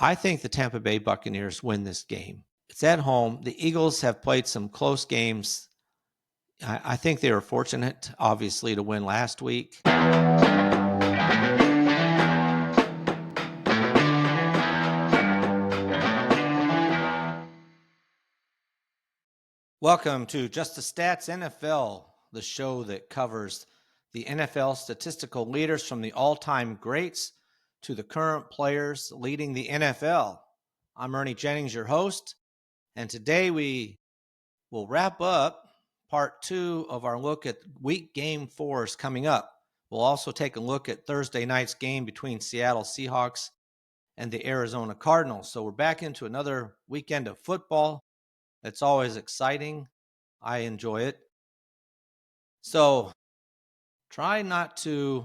I think the Tampa Bay Buccaneers win this game. It's at home. The Eagles have played some close games. I think they were fortunate, obviously, to win last week. Welcome to Just the Stats NFL, the show that covers the NFL statistical leaders from the all-time greats to the current players leading the NFL. I'm Ernie Jennings, your host, and today we will wrap up part 2 of our look at week game 4s coming up. We'll also take a look at Thursday night's game between Seattle Seahawks and the Arizona Cardinals. So we're back into another weekend of football. It's always exciting. I enjoy it. So try not to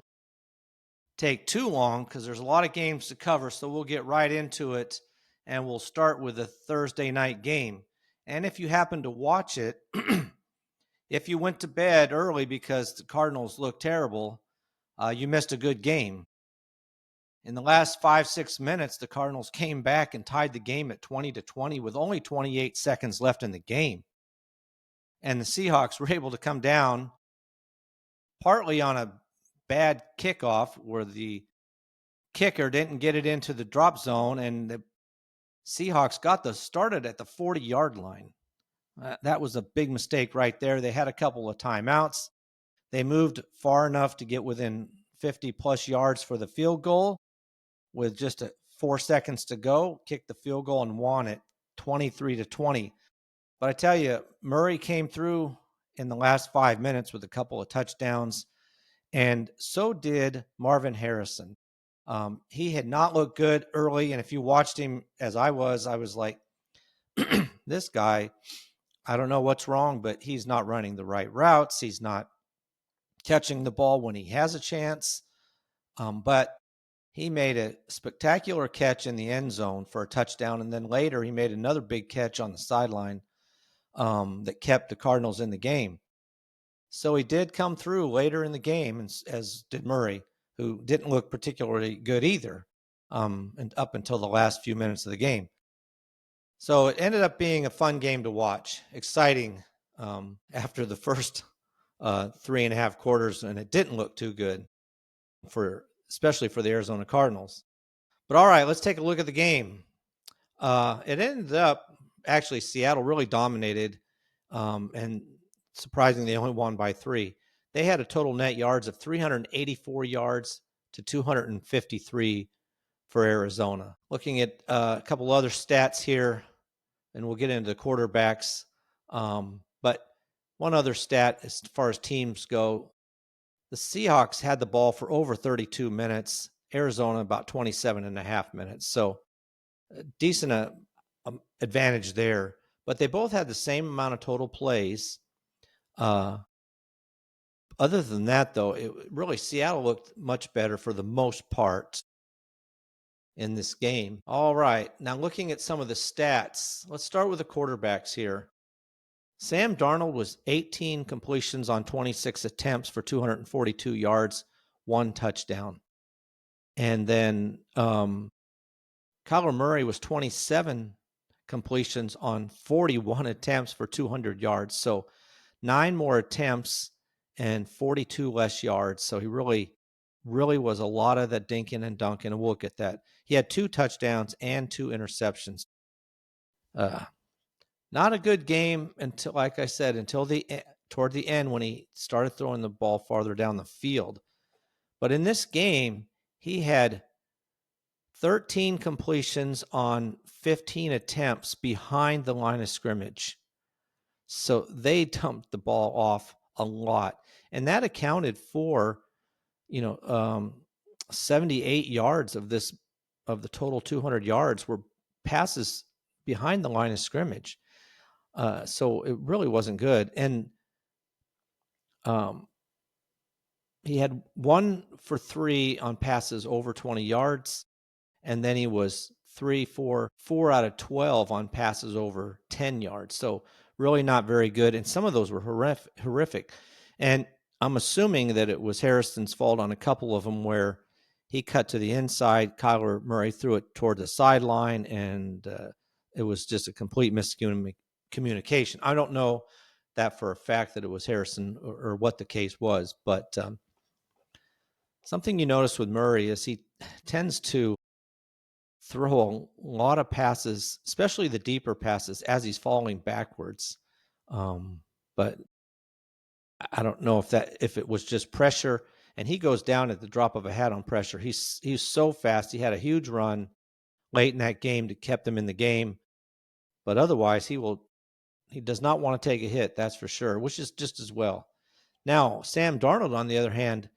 take too long because there's a lot of games to cover. So we'll get right into it, and we'll start with the Thursday night game. And if you happen to watch it, if you went to bed early because the Cardinals looked terrible, you missed a good game. In the last 5-6 minutes, the Cardinals came back and tied the game at 20-20 with only 28 seconds left in the game. And the Seahawks were able to come down partly on a bad kickoff where the kicker didn't get it into the drop zone, and the Seahawks started at the 40-yard line. That was a big mistake right there. They had a couple of timeouts. They moved far enough to get within 50-plus yards for the field goal. With just 4 seconds to go, kicked the field goal and won it 23-20. But I tell you, Murray came through in the last 5 minutes with a couple of touchdowns, and so did Marvin Harrison. He had not looked good early, and if you watched him as I was like, this guy, I don't know what's wrong, but he's not running the right routes. He's not catching the ball when he has a chance. But he made a spectacular catch in the end zone for a touchdown, and then later he made another big catch on the sideline that kept the Cardinals in the game. So he did come through later in the game, as did Murray, who didn't look particularly good either and up until the last few minutes of the game. So it ended up being a fun game to watch, exciting after the first 3.5 quarters, and it didn't look too good especially for the Arizona Cardinals. But all right, let's take a look at the game. It ended up, actually, Seattle really dominated, and surprisingly, they only won by 3. They had a total net yards of 384 yards to 253 for Arizona. Looking at a couple other stats here, and we'll get into the quarterbacks. But one other stat as far as teams go, the Seahawks had the ball for over 32 minutes, Arizona about 27 and a half minutes. So a decent advantage there. But they both had the same amount of total plays. Other than that, though, Seattle looked much better for the most part in this game. All right, now looking at some of the stats, let's start with the quarterbacks here. Sam Darnold was 18 completions on 26 attempts for 242 yards, 1 touchdown. And then Kyler Murray was 27 completions on 41 attempts for 200 yards. So 9 more attempts and 42 less yards. So he really was a lot of that dinking and dunking, and we'll look at that. He had 2 touchdowns and 2 interceptions. Not a good game until, like I said, toward the end when he started throwing the ball farther down the field. But in this game, he had 13 completions on 15 attempts behind the line of scrimmage. So they dumped the ball off a lot. And that accounted for, 78 yards of the total 200 yards were passes behind the line of scrimmage. So it really wasn't good. And he had 1 for 3 on passes over 20 yards. And then he was 4 out of 12 on passes over 10 yards. So really not very good. And some of those were horrific. And I'm assuming that it was Harrison's fault on a couple of them where he cut to the inside. Kyler Murray threw it toward the sideline, and it was just a complete miscommunication. I don't know that for a fact that it was Harrison or what the case was, but something you notice with Murray is he tends to throw a lot of passes, especially the deeper passes, as he's falling backwards. But I don't know if it was just pressure, and he goes down at the drop of a hat on pressure. He's so fast. He had a huge run late in that game that kept him in the game, but otherwise he does not want to take a hit, that's for sure, which is just as well. Now, Sam Darnold, on the other hand,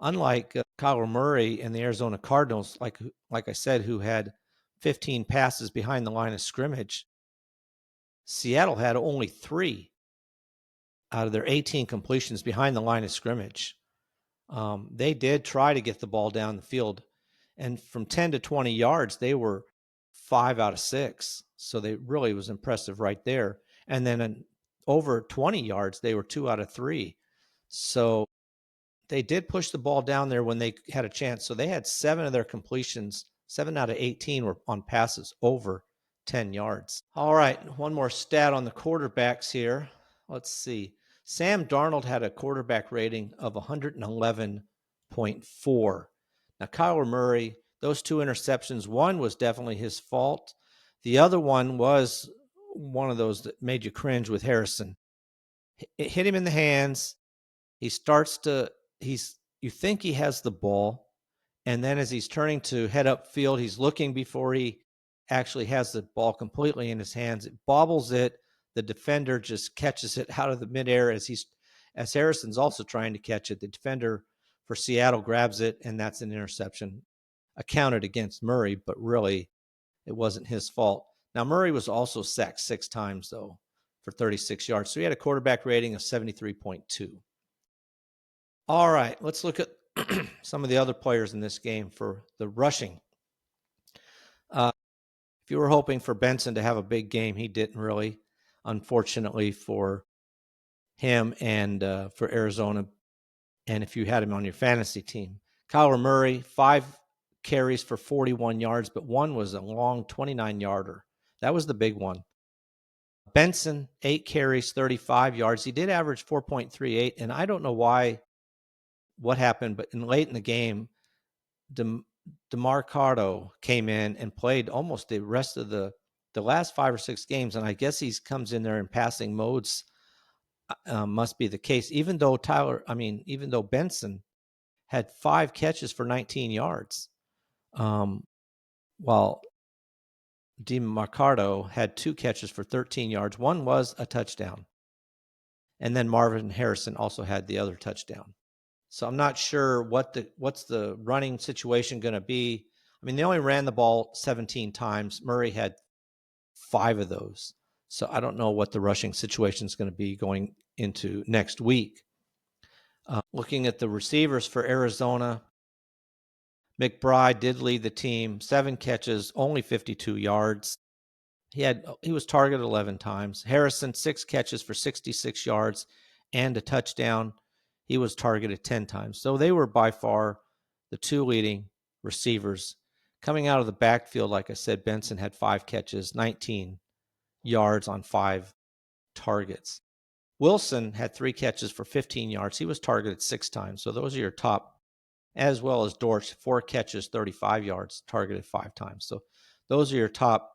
unlike Kyler Murray and the Arizona Cardinals, like I said, who had 15 passes behind the line of scrimmage, Seattle had only 3 out of their 18 completions behind the line of scrimmage. They did try to get the ball down the field, and from 10 to 20 yards, they were 5 out of 6. So they really was impressive right there. And then over 20 yards, they were 2 out of 3. So they did push the ball down there when they had a chance. So they had 7 of their completions, 7 out of 18 were on passes over 10 yards. All right, one more stat on the quarterbacks here. Let's see. Sam Darnold had a quarterback rating of 111.4. Now, Kyler Murray, those 2 interceptions, one was definitely his fault. The other one was one of those that made you cringe with Harrison. It hit him in the hands. He starts to, you think he has the ball. And then as he's turning to head upfield, he's looking before he actually has the ball completely in his hands. It bobbles it. The defender just catches it out of the midair as Harrison's also trying to catch it. The defender for Seattle grabs it, and that's an interception accounted against Murray, but really it wasn't his fault. Now, Murray was also sacked 6 times, though, for 36 yards. So he had a quarterback rating of 73.2. All right, let's look at some of the other players in this game for the rushing. If you were hoping for Benson to have a big game, he didn't really, unfortunately for him and for Arizona, and if you had him on your fantasy team. Kyler Murray, 5 carries for 41 yards, but one was a long 29-yarder. That was the big one. Benson, 8 carries, 35 yards. He did average 4.38, and I don't know what happened, but late in the game, DeMarcado came in and played almost the rest of the last 5 or 6 games, and I guess he comes in there in passing modes. Must be the case. Even though Benson had 5 catches for 19 yards, while DeMarcado had 2 catches for 13 yards. One was a touchdown, and then Marvin Harrison also had the other touchdown. So I'm not sure what's the running situation going to be. I mean, they only ran the ball 17 times. Murray had 5 of those. So I don't know what the rushing situation is going to be going into next week. Looking at the receivers for Arizona, McBride did lead the team, 7 catches, only 52 yards. He was targeted 11 times. Harrison, 6 catches for 66 yards and a touchdown. He was targeted 10 times. So they were by far the 2 leading receivers. Coming out of the backfield, like I said, Benson had 5 catches, 19 yards on 5 targets. Wilson had 3 catches for 15 yards. He was targeted 6 times. So those are your top, as well as Dortch, 4 catches, 35 yards, targeted 5 times. So those are your top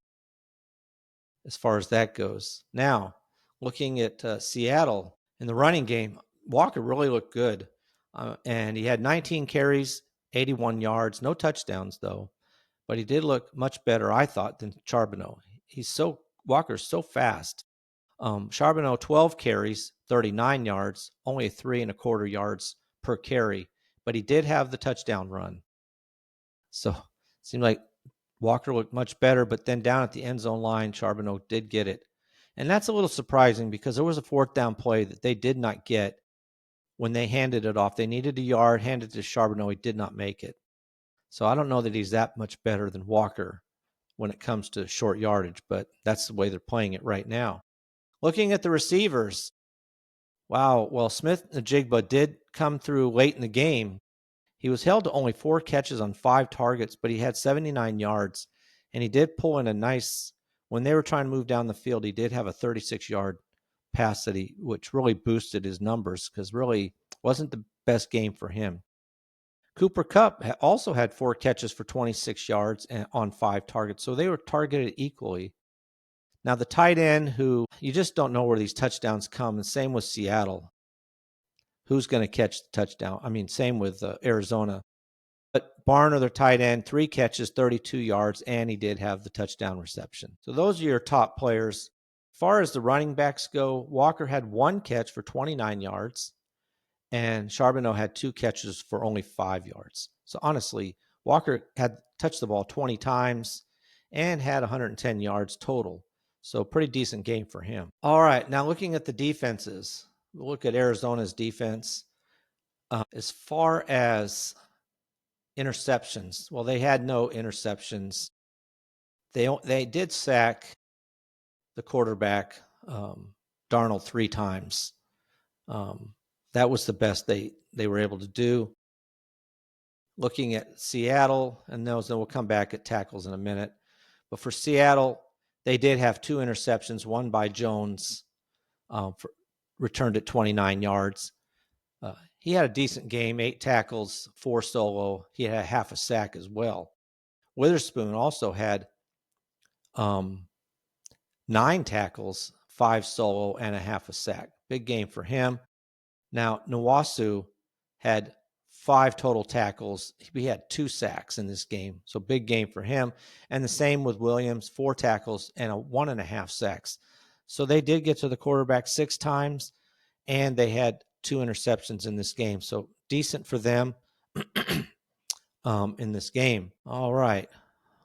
as far as that goes. Now, looking at Seattle in the running game, Walker really looked good. And he had 19 carries, 81 yards, no touchdowns though. But he did look much better, I thought, than Charbonneau. Walker's so fast. Charbonneau, 12 carries, 39 yards, only 3.25 yards per carry. But he did have the touchdown run. So it seemed like Walker looked much better, but then down at the end zone line, Charbonneau did get it. And that's a little surprising because there was a 4th down play that they did not get when they handed it off. They needed a yard, handed it to Charbonneau. He did not make it. So I don't know that he's that much better than Walker when it comes to short yardage, but that's the way they're playing it right now. Looking at the receivers, wow, well, Smith-Njigba did come through late in the game. He was held to only 4 catches on 5 targets, but he had 79 yards, and he did pull in a nice, when they were trying to move down the field, he did have a 36-yard pass which really boosted his numbers because really wasn't the best game for him. Cooper Kupp also had 4 catches for 26 yards on 5 targets, so they were targeted equally. Now, the tight end, who you just don't know where these touchdowns come, and same with Seattle. Who's going to catch the touchdown? I mean, same with Arizona. But Barner, their tight end, 3 catches, 32 yards, and he did have the touchdown reception. So those are your top players. As far as the running backs go, Walker had 1 catch for 29 yards, and Charbonneau had 2 catches for only 5 yards. So honestly, Walker had touched the ball 20 times and had 110 yards total. So pretty decent game for him. All right, now looking at the defenses, we'll look at Arizona's defense. As far as interceptions, well, they had no interceptions. They did sack the quarterback, Darnold, 3 times. That was the best they were able to do. Looking at Seattle, and then we'll come back at tackles in a minute. But for Seattle, they did have 2 interceptions, one by Jones, returned at 29 yards. He had a decent game, 8 tackles, 4 solo. He had half a sack as well. Witherspoon also had 9 tackles, 5 solo, and a half a sack. Big game for him. Now, Nwasu had 5 total tackles. He had 2 sacks in this game, so big game for him. And the same with Williams, 4 tackles and 1.5 sacks. So they did get to the quarterback 6 times, and they had 2 interceptions in this game. So decent for them in this game. All right.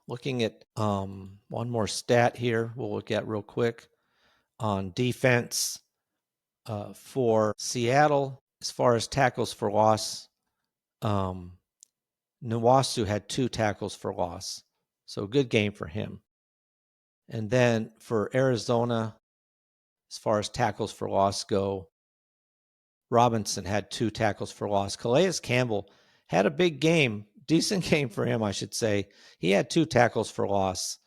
Looking at one more stat here we'll look at real quick on defense for Seattle. As far as tackles for loss, Nwasu had 2 tackles for loss. So good game for him. And then for Arizona, as far as tackles for loss go, Robinson had 2 tackles for loss. Calais Campbell had a big game, decent game for him, I should say. He had 2 tackles for loss.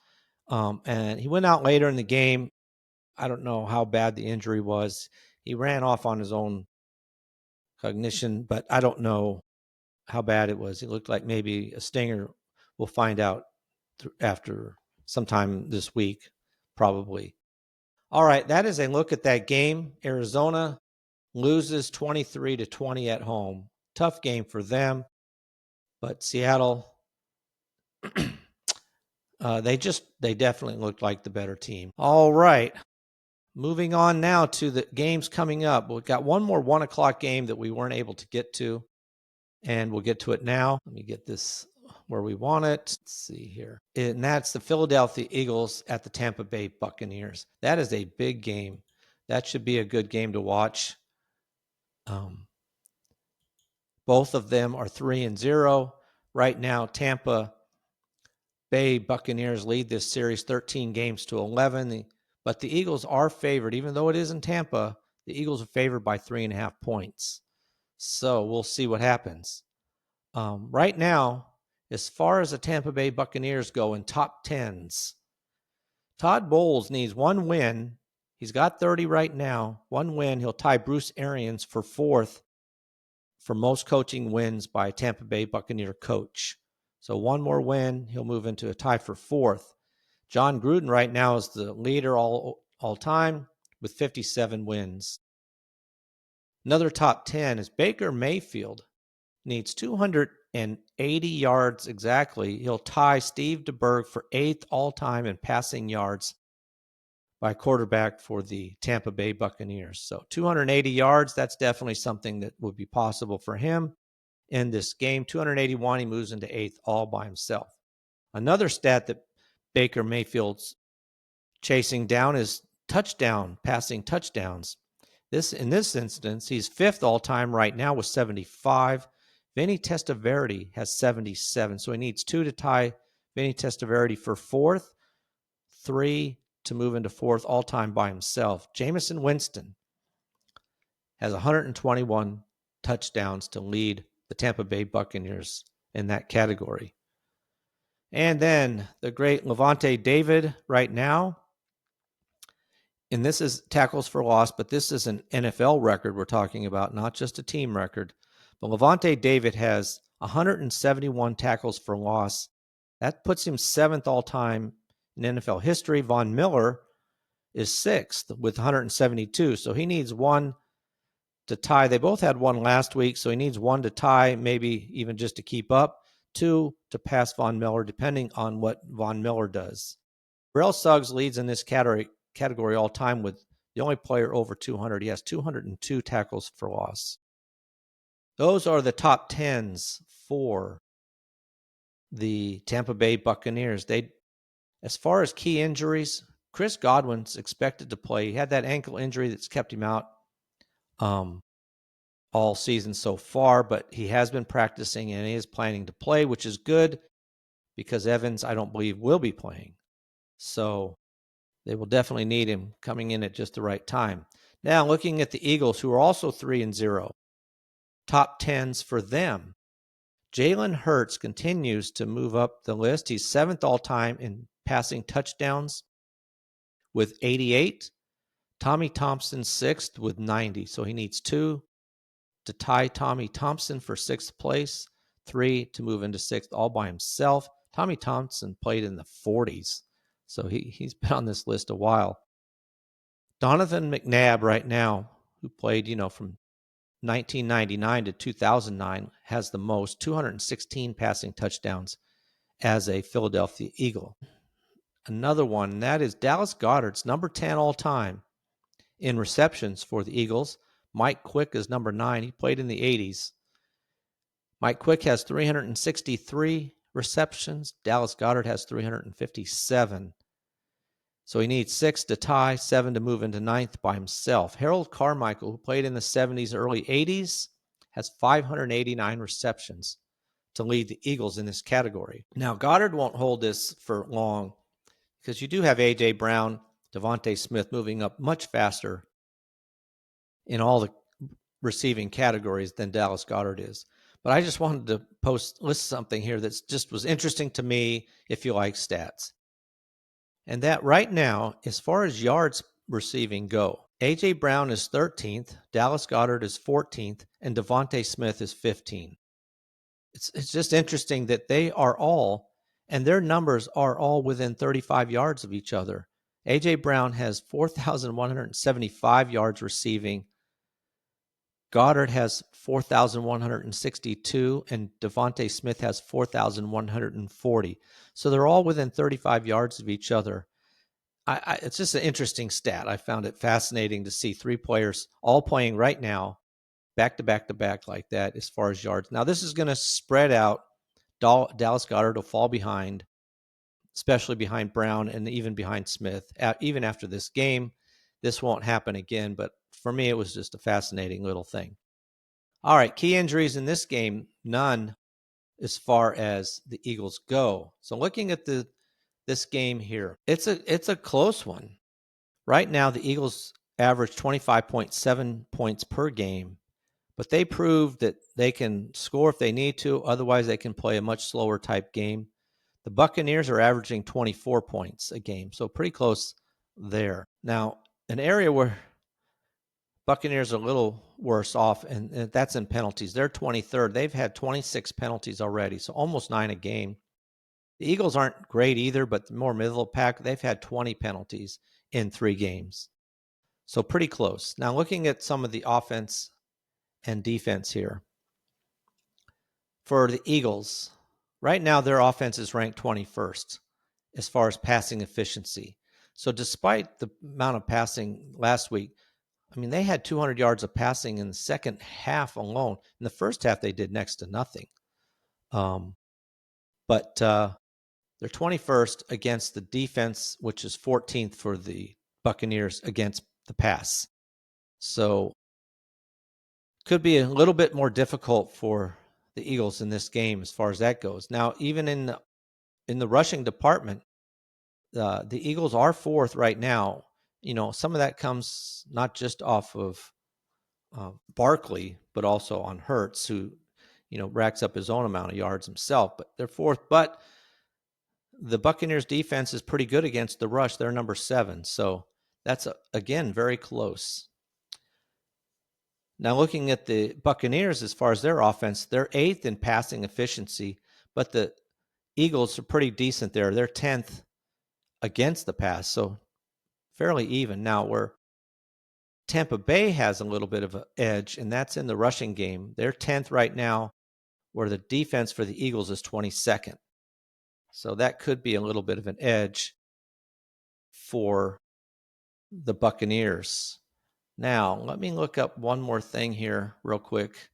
And he went out later in the game. I don't know how bad the injury was. He ran off on his own cognition, but I don't know how bad it was. It looked like maybe a stinger. We'll find out after sometime this week, probably. All right, that is a look at that game. Arizona loses 23-20 at home. Tough game for them, but Seattle, they definitely looked like the better team. All right, moving on now to the games coming up. We've got one more 1:00 game that we weren't able to get to, and we'll get to it now. Let me get this where we want it. Let's see here. And that's the Philadelphia Eagles at the Tampa Bay Buccaneers. That is a big game. That should be a good game to watch. Both of them are 3-0. Right now, Tampa Bay Buccaneers lead this series 13-11. But the Eagles are favored, even though it is in Tampa. The Eagles are favored by 3.5 points. So we'll see what happens. Right now, as far as the Tampa Bay Buccaneers go in top 10s, Todd Bowles needs 1 win. He's got 30 right now. 1 win. He'll tie Bruce Arians for 4th for most coaching wins by a Tampa Bay Buccaneer coach. So 1 more win, he'll move into a tie for 4th. John Gruden right now is the leader all time with 57 wins. Another top 10 is Baker Mayfield. Needs 280 yards exactly. He'll tie Steve DeBerg for 8th all-time in passing yards by quarterback for the Tampa Bay Buccaneers. So 280 yards, that's definitely something that would be possible for him in this game. 281, he moves into 8th all by himself. Another stat that Baker Mayfield's chasing down is passing touchdowns. In this instance, he's 5th all-time right now with 75. Vinny Testaverde has 77, so he needs 2 to tie Vinny Testaverde for 4th, 3 to move into 4th all-time by himself. Jameson Winston has 121 touchdowns to lead the Tampa Bay Buccaneers in that category. And then the great Lavonte David right now. And this is tackles for loss, but this is an NFL record we're talking about, not just a team record. But Lavonte David has 171 tackles for loss. That puts him 7th all-time in NFL history. Von Miller is 6th with 172. So he needs one to tie. They both had one last week, so he needs one to tie, maybe even just to keep up, 2 to pass Von Miller, depending on what Von Miller does. Terrell Suggs leads in this category all time with the only player over 200. He has 202 tackles for loss. Those are the top 10s for the Tampa Bay Buccaneers. As far as key injuries, Chris Godwin's expected to play. He had that ankle injury that's kept him out all season so far, but he has been practicing and he is planning to play, which is good because Evans, I don't believe, will be playing. So they will definitely need him coming in at just the right time. Now, looking at the Eagles, who are also 3-0, top 10s for them. Jalen Hurts continues to move up the list. He's 7th all-time in passing touchdowns with 88. Tommy Thompson 6th with 90. So he needs 2 to tie Tommy Thompson for 6th place, 3 to move into 6th all by himself. Tommy Thompson played in the 40s, so he's been on this list a while. Donovan McNabb right now, who played, from 1999 to 2009, has the most, 216 passing touchdowns as a Philadelphia Eagle. Another one, and that is Dallas Goedert's number 10 all time in receptions for the Eagles. Mike Quick is number 9. He played in the 80s. Mike Quick has 363 receptions. Dallas Goedert has 357. So he needs 6 to tie, 7 to move into 9th by himself. Harold Carmichael, who played in the 70s, early 80s, has 589 receptions to lead the Eagles in this category. Now, Goddard won't hold this for long because you do have A.J. Brown, Devontae Smith moving up much faster in all the receiving categories than Dallas Goedert is. But I just wanted to list something here that just was interesting to me if you like stats. And that right now, as far as yards receiving go, A.J. Brown is 13th, Dallas Goedert is 14th, and Devontae Smith is 15th. It's just interesting that they are all, and their numbers are all within 35 yards of each other. A.J. Brown has 4,175 yards receiving. Goddard has 4,162, and Devontae Smith has 4,140. So they're all within 35 yards of each other. It's just an interesting stat. I found it fascinating to see 3 players all playing right now, back to back to back like that as far as yards. Now, this is going to spread out. Dallas Goedert will fall behind, especially behind Brown and even behind Smith. Even after this game, this won't happen again, but for me, it was just a fascinating little thing. All right, key injuries in this game, none as far as the Eagles go. So looking at this game here, it's a close one. Right now, the Eagles average 25.7 points per game, but they proved that they can score if they need to. Otherwise, they can play a much slower type game. The Buccaneers are averaging 24 points a game, so pretty close there. Now, an area where Buccaneers are a little worse off, and that's in penalties. They're 23rd. They've had 26 penalties already, so almost 9 a game. The Eagles aren't great either, but more middle of the pack. They've had 20 penalties in 3 games. So pretty close. Now looking at some of the offense and defense here. For the Eagles, right now their offense is ranked 21st as far as passing efficiency. So despite the amount of passing last week, they had 200 yards of passing in the second half alone. In the first half, they did next to nothing. But they're 21st against the defense, which is 14th for the Buccaneers against the pass. So could be a little bit more difficult for the Eagles in this game as far as that goes. Now, even in the rushing department, the Eagles are 4th right now. Some of that comes not just off of Barkley, but also on Hurts, who racks up his own amount of yards himself, but they're fourth. But the Buccaneers defense is pretty good against the rush. They're number 7. So that's, again, very close. Now, looking at the Buccaneers as far as their offense, they're 8th in passing efficiency, but the Eagles are pretty decent there. They're 10th against the pass, so fairly even. Now, where Tampa Bay has a little bit of an edge, and that's in the rushing game. They're 10th right now, where the defense for the Eagles is 22nd. So that could be a little bit of an edge for the Buccaneers. Now, let me look up one more thing here real quick,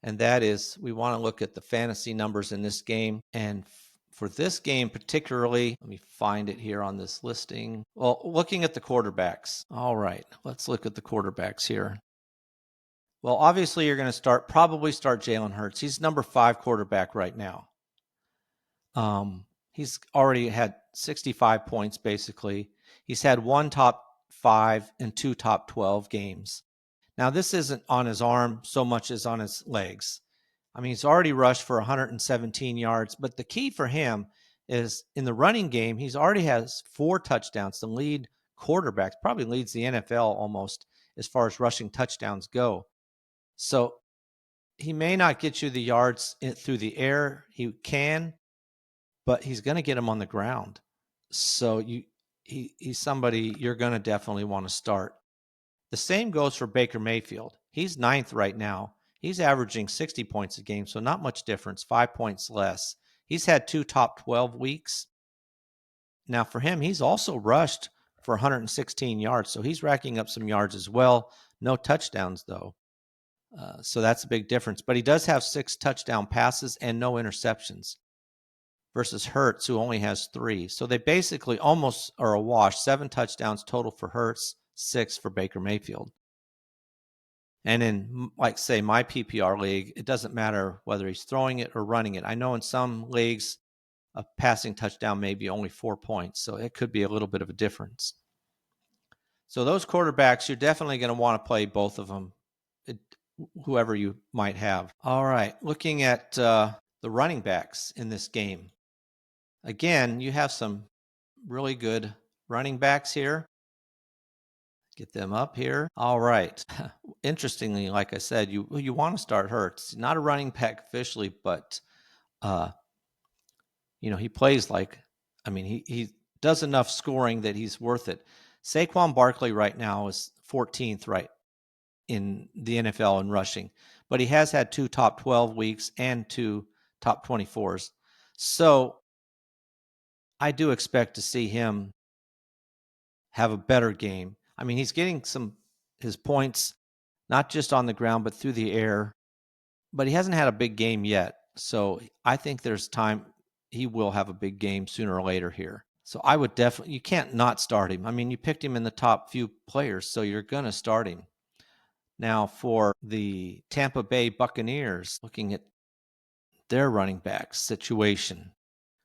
and that is we want to look at the fantasy numbers in this game. And for this game particularly, let me find it here on this listing. Well, looking at the quarterbacks. All right, let's look at the quarterbacks here. Well, obviously you're going to probably start Jalen Hurts. He's number 5 quarterback right now. He's already had 65 points, basically. He's had 1 top 5 and 2 top 12 games. Now, this isn't on his arm so much as on his legs. I mean, he's already rushed for 117 yards, but the key for him is in the running game, he's already has 4 touchdowns. The lead quarterback, probably leads the NFL almost as far as rushing touchdowns go. So he may not get you the yards through the air. He can, but he's going to get them on the ground. So he's somebody you're going to definitely want to start. The same goes for Baker Mayfield. He's 9th right now. He's averaging 60 points a game, so not much difference, 5 points less. He's had 2 top 12 weeks. Now for him, he's also rushed for 116 yards, so he's racking up some yards as well. No touchdowns, though. So that's a big difference. But he does have 6 touchdown passes and no interceptions versus Hurts, who only has 3. So they basically almost are a wash. 7 touchdowns total for Hurts, 6 for Baker Mayfield. And in, like, say, my PPR league, it doesn't matter whether he's throwing it or running it. I know in some leagues, a passing touchdown may be only 4 points, so it could be a little bit of a difference. So those quarterbacks, you're definitely going to want to play both of them, whoever you might have. All right, looking at the running backs in this game. Again, you have some really good running backs here. Get them up here. All right. Interestingly, like I said, you want to start Hurts. Not a running back officially, but he plays like, he does enough scoring that he's worth it. Saquon Barkley right now is 14th right in the NFL in rushing, but he has had 2 top 12 weeks and 2 top 24s. So I do expect to see him have a better game. I mean, he's getting his points not just on the ground, but through the air. But he hasn't had a big game yet. So I think there's time he will have a big game sooner or later here. So I would definitely, you can't not start him. I mean, you picked him in the top few players, so you're going to start him. Now for the Tampa Bay Buccaneers, looking at their running back situation.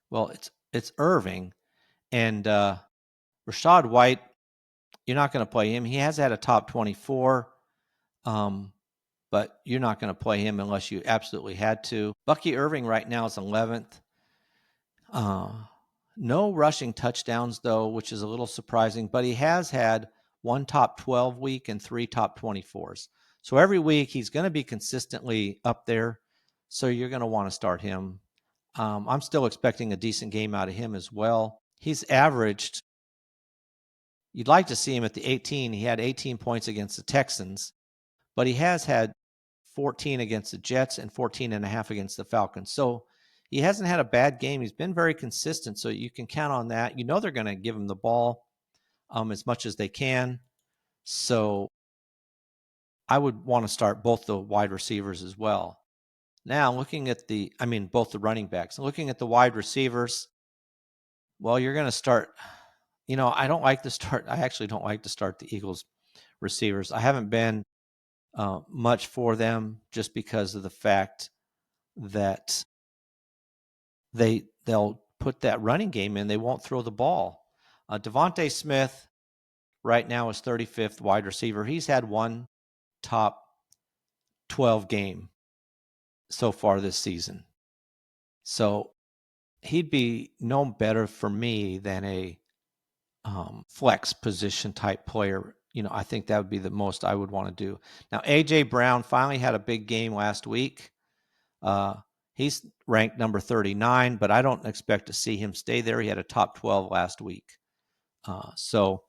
Well, it's Irving and Rachaad White. You're not going to play him. He has had a top 24, but you're not going to play him unless you absolutely had to. Bucky Irving right now is 11th. No rushing touchdowns, though, which is a little surprising, but he has had 1 top 12 week and 3 top 24s. So every week he's going to be consistently up there. So you're going to want to start him. I'm still expecting a decent game out of him as well. He's averaged, you'd like to see him at the 18. He had 18 points against the Texans, but he has had 14 against the Jets and 14.5 against the Falcons. So he hasn't had a bad game. He's been very consistent, so you can count on that. You know they're going to give him the ball as much as they can. So I would want to start both the wide receivers as well. Now, looking at both the running backs. Looking at the wide receivers, well, you're going to start, I actually don't like to start the Eagles receivers. I haven't been much for them just because of the fact that they'll put that running game in. They won't throw the ball. Devontae Smith right now is 35th wide receiver. He's had 1 top 12 game. so far this season. So he'd be no better for me than a flex position type player. I think that would be the most I would want to do. Now, A.J. Brown finally had a big game last week. He's ranked number 39, but I don't expect to see him stay there. He had a top 12 last week. So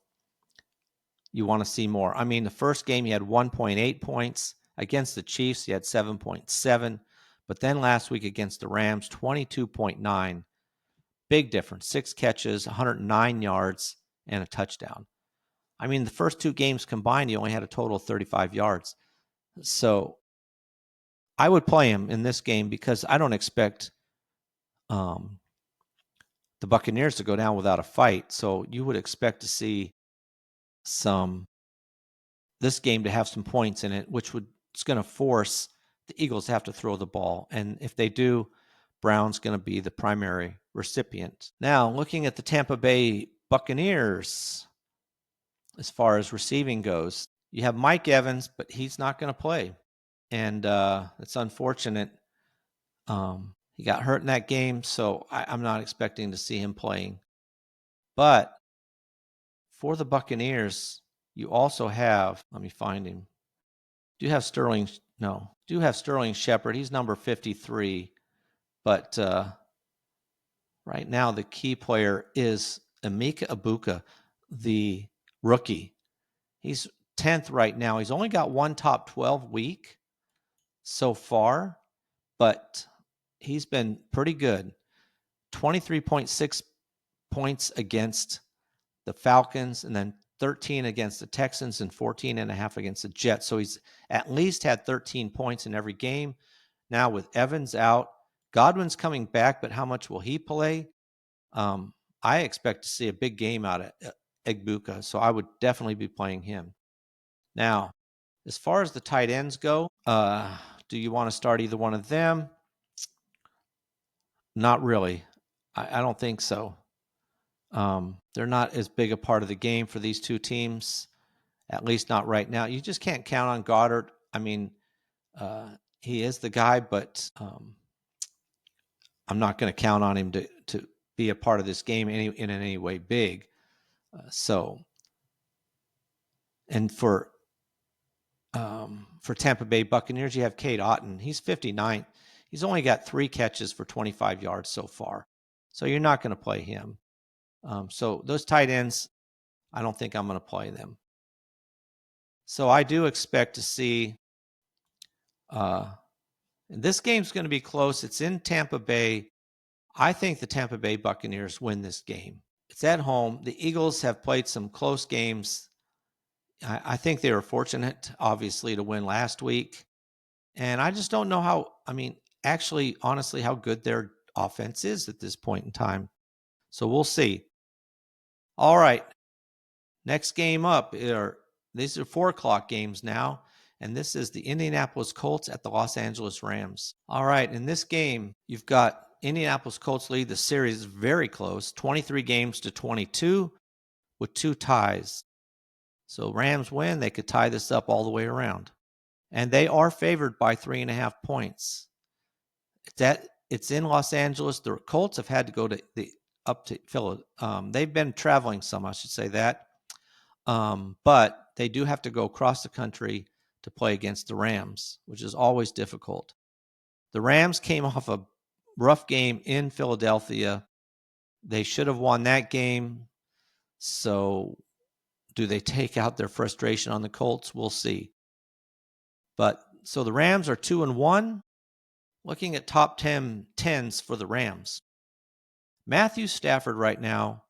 you want to see more. I mean, the first game he had 1.8 points. Against the Chiefs, he had 7.7. But then last week against the Rams, 22.9. Big difference. 6 catches, 109 yards, and a touchdown. I mean, the first 2 games combined, he only had a total of 35 yards. So I would play him in this game because I don't expect the Buccaneers to go down without a fight. So you would expect to see this game to have some points in it, which it's going to force the Eagles to have to throw the ball. And if they do, Brown's going to be the primary recipient. Now, looking at the Tampa Bay Buccaneers, as far as receiving goes, you have Mike Evans, but he's not going to play. And it's unfortunate. He got hurt in that game, so I'm not expecting to see him playing. But for the Buccaneers, you also have, let me find him. Do have Sterling Shepard. He's number 53. But right now, the key player is Emeka Egbuka, the rookie. He's 10th right now. He's only got one top 12 week so far, but he's been pretty good. 23.6 points against the Falcons, and then 13 against the Texans and 14.5 against the Jets. So he's at least had 13 points in every game. Now with Evans out, Godwin's coming back, but how much will he play? I expect to see a big game out of Egbuka, so I would definitely be playing him. Now, as far as the tight ends go, do you want to start either one of them? Not really. I don't think so. They're not as big a part of the game for these two teams, at least not right now. You just can't count on Goddard. I mean, he is the guy, but I'm not going to count on him to be a part of this game in any way big. And for Tampa Bay Buccaneers, you have Cade Otton. He's 59th. He's only got 3 catches for 25 yards so far. So you're not going to play him. So those tight ends, I don't think I'm going to play them. So I do expect to see this game's going to be close. It's in Tampa Bay. I think the Tampa Bay Buccaneers win this game. It's at home. The Eagles have played some close games. I think they were fortunate, obviously, to win last week. And I just don't know honestly, how good their offense is at this point in time. So we'll see. All right. Next game up, these are 4:00 games now. And this is the Indianapolis Colts at the Los Angeles Rams. All right. In this game, you've got Indianapolis Colts lead the series very close, 23 games to 22 with 2 ties. So Rams win, they could tie this up all the way around. And they are favored by 3.5 points. It's in Los Angeles. The Colts have had to go up to Philadelphia. They've been traveling some, I should say that. But they do have to go across the country to play against the Rams, which is always difficult. The Rams came off a rough game in Philadelphia. They should have won that game. So do they take out their frustration on the Colts? We'll see. But so the Rams are 2-1. Looking at top 10s for the Rams. Matthew Stafford right now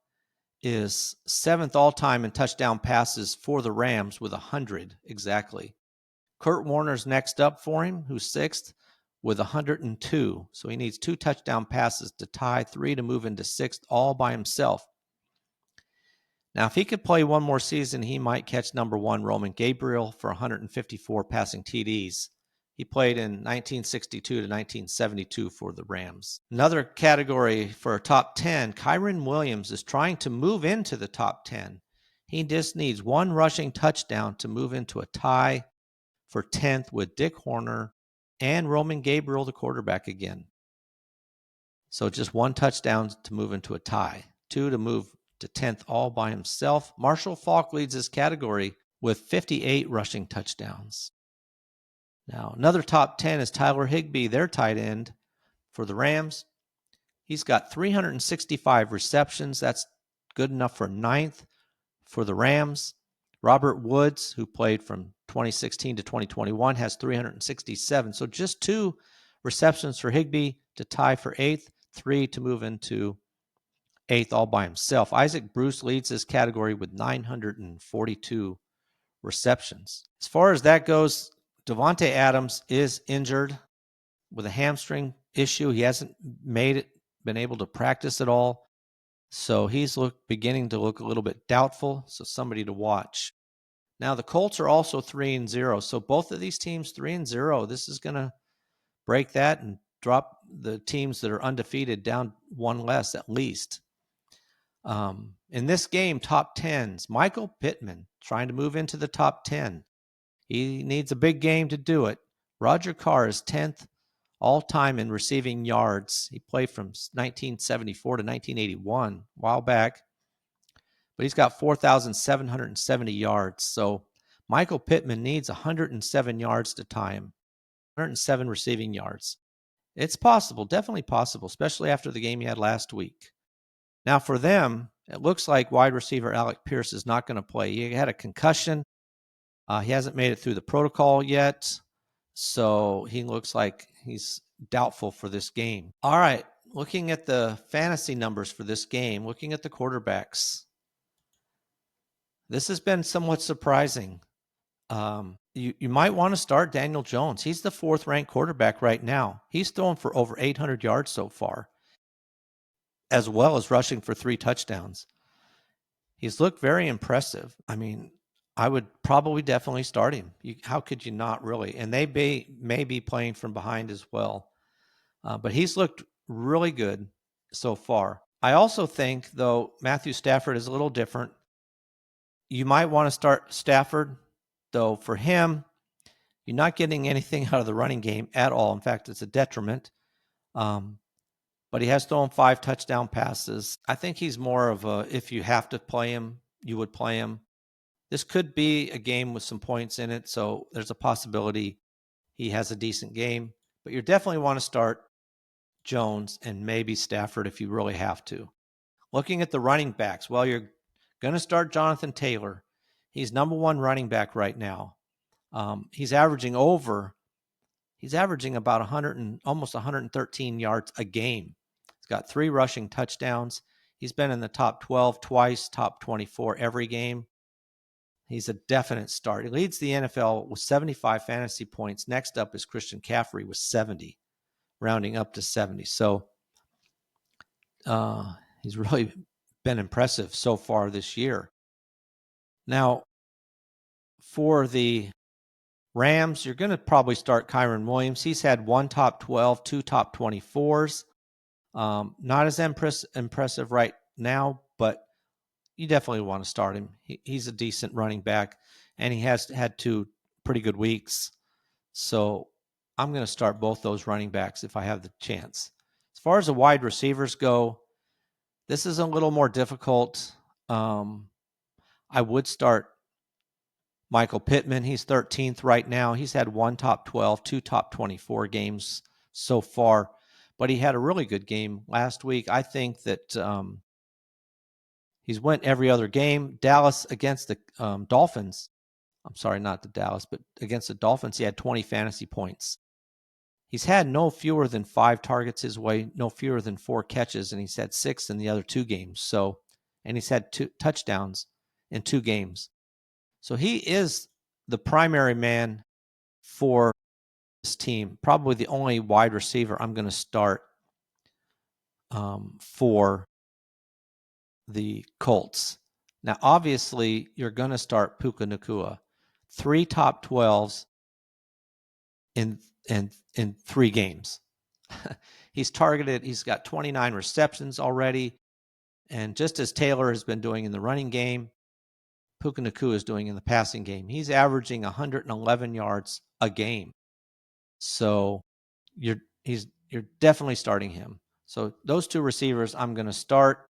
is 7th all-time in touchdown passes for the Rams with 100 exactly. Kurt Warner's next up for him, who's 6th with 102. So he needs 2 touchdown passes to tie, 3 to move into 6th all by himself. Now, if he could play one more season, he might catch number 1 Roman Gabriel for 154 passing TDs. He played in 1962 to 1972 for the Rams. Another category for top 10, Kyren Williams is trying to move into the top 10. He just needs 1 rushing touchdown to move into a tie for 10th with Dick Horner and Roman Gabriel, the quarterback again. So just 1 touchdown to move into a tie, 2 to move to 10th all by himself. Marshall Faulk leads this category with 58 rushing touchdowns. Now, another top 10 is Tyler Higbee, their tight end for the Rams. He's got 365 receptions. That's good enough for 9th for the Rams. Robert Woods, who played from 2016 to 2021, has 367. So just 2 receptions for Higbee to tie for 8th, 3 to move into 8th all by himself. Isaac Bruce leads this category with 942 receptions. As far as that goes, Davante Adams is injured with a hamstring issue. He hasn't been able to practice at all. So he's beginning to look a little bit doubtful. So somebody to watch. Now the Colts are also 3-0. So both of these teams 3-0. This is going to break that and drop the teams that are undefeated down 1 less at least. In this game, top 10s, Michael Pittman trying to move into the top 10. He needs a big game to do it. Roger Carr is 10th all-time in receiving yards. He played from 1974 to 1981, a while back. But he's got 4,770 yards. So Michael Pittman needs 107 yards to tie him, 107 receiving yards. It's possible, definitely possible, especially after the game he had last week. Now for them, it looks like wide receiver Alec Pierce is not going to play. He had a concussion. He hasn't made it through the protocol yet. So he looks like he's doubtful for this game. All right, looking at the fantasy numbers for this game, looking at the quarterbacks, this has been somewhat surprising. You might want to start Daniel Jones. He's the 4th-ranked quarterback right now. He's thrown for over 800 yards so far, as well as rushing for 3 touchdowns. He's looked very impressive. I mean, I would probably definitely start him. How could you not, really? And they may be playing from behind as well. But he's looked really good so far. I also think, though, Matthew Stafford is a little different. You might want to start Stafford, though for him, you're not getting anything out of the running game at all. In fact, it's a detriment. But he has thrown 5 touchdown passes. I think he's more of a, if you have to play him, you would play him. This could be a game with some points in it, so there's a possibility he has a decent game. But you definitely want to start Jones and maybe Stafford if you really have to. Looking at the running backs, well, you're going to start Jonathan Taylor. He's number 1 running back right now. He's averaging about 100 almost 113 yards a game. He's got 3 rushing touchdowns. He's been in the top 12 twice, top 24 every game. He's a definite start. He leads the NFL with 75 fantasy points. Next up is Christian Caffrey with 70, rounding up to 70. So he's really been impressive so far this year. Now, for the Rams, you're going to probably start Kyron Williams. He's had 1 top 12, 2 top 24s. Not as impressive right now, but you definitely want to start him. He's a decent running back, and he has had 2 pretty good weeks. So I'm going to start both those running backs if I have the chance. As far as the wide receivers go, this is a little more difficult. I would start Michael Pittman. He's 13th right now. He's had 1 top 12, 2 top 24 games so far, but he had a really good game last week. I think that he's went every other game. Dallas against the Dolphins. I'm sorry, not the Dallas, but against the Dolphins, he had 20 fantasy points. He's had no fewer than 5 targets his way, no fewer than 4 catches, and he's had 6 in the other 2 games. So, and he's had 2 touchdowns in 2 games. So he is the primary man for this team, probably the only wide receiver I'm going to start for the Colts. Now, obviously, you're going to start Puka Nacua. 3 top 12s in 3 games. He's got 29 receptions already. And just as Taylor has been doing in the running game, Puka Nacua is doing in the passing game. He's averaging 111 yards a game. So you're definitely starting him. So those two receivers I'm going to start.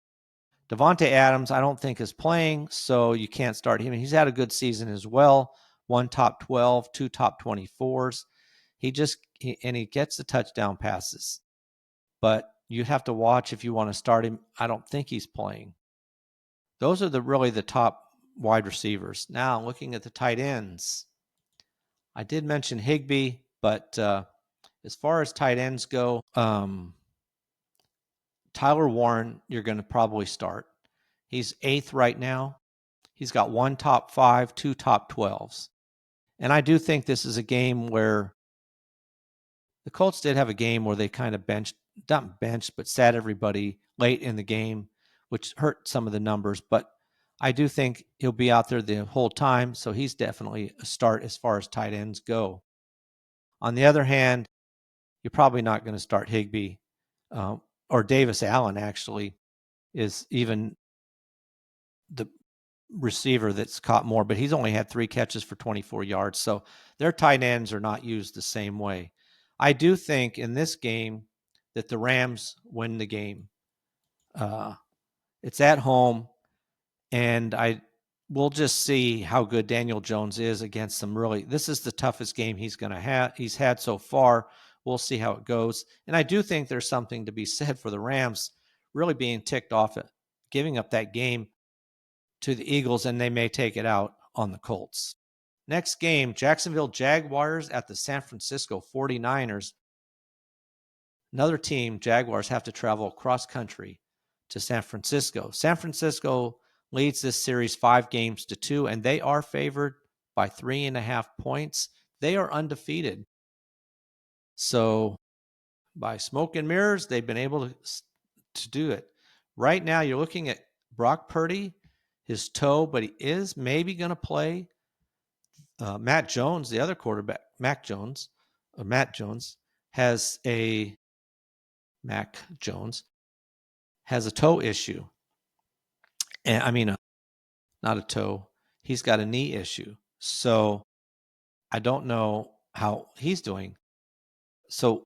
Devontae Adams, I don't think is playing, so you can't start him. He's had a good season as well. 1 top 12, 2 top 24s. He gets the touchdown passes. But you have to watch if you want to start him. I don't think he's playing. Those are really the top wide receivers. Now, looking at the tight ends, I did mention Higbee, but as far as tight ends go, Tyler Warren, you're going to probably start. He's 8th right now. He's got 1 top 5, 2 top 12s. And I do think this is a game where the Colts did have a game where they kind of not benched, but sat everybody late in the game, which hurt some of the numbers. But I do think he'll be out there the whole time, so he's definitely a start as far as tight ends go. On the other hand, you're probably not going to start Higbee, or Davis Allen actually is even the receiver that's caught more, but he's only had 3 catches for 24 yards. So their tight ends are not used the same way. I do think in this game that the Rams win the game. It's at home, and we'll just see how good Daniel Jones is against some really. This is the toughest game he's had so far. We'll see how it goes. And I do think there's something to be said for the Rams really being ticked off at giving up that game to the Eagles, and they may take it out on the Colts. Next game, Jacksonville Jaguars at the San Francisco 49ers. Another team, Jaguars, have to travel across country to San Francisco. San Francisco leads this series 5-2, and they are favored by 3.5 points. They are undefeated. So by smoke and mirrors, they've been able to do it. Right now, you're looking at Brock Purdy, his toe, but he is maybe going to play. Matt Jones, the other quarterback, Mac Jones, has a toe issue. And I mean, not a toe. He's got a knee issue. So I don't know how he's doing. So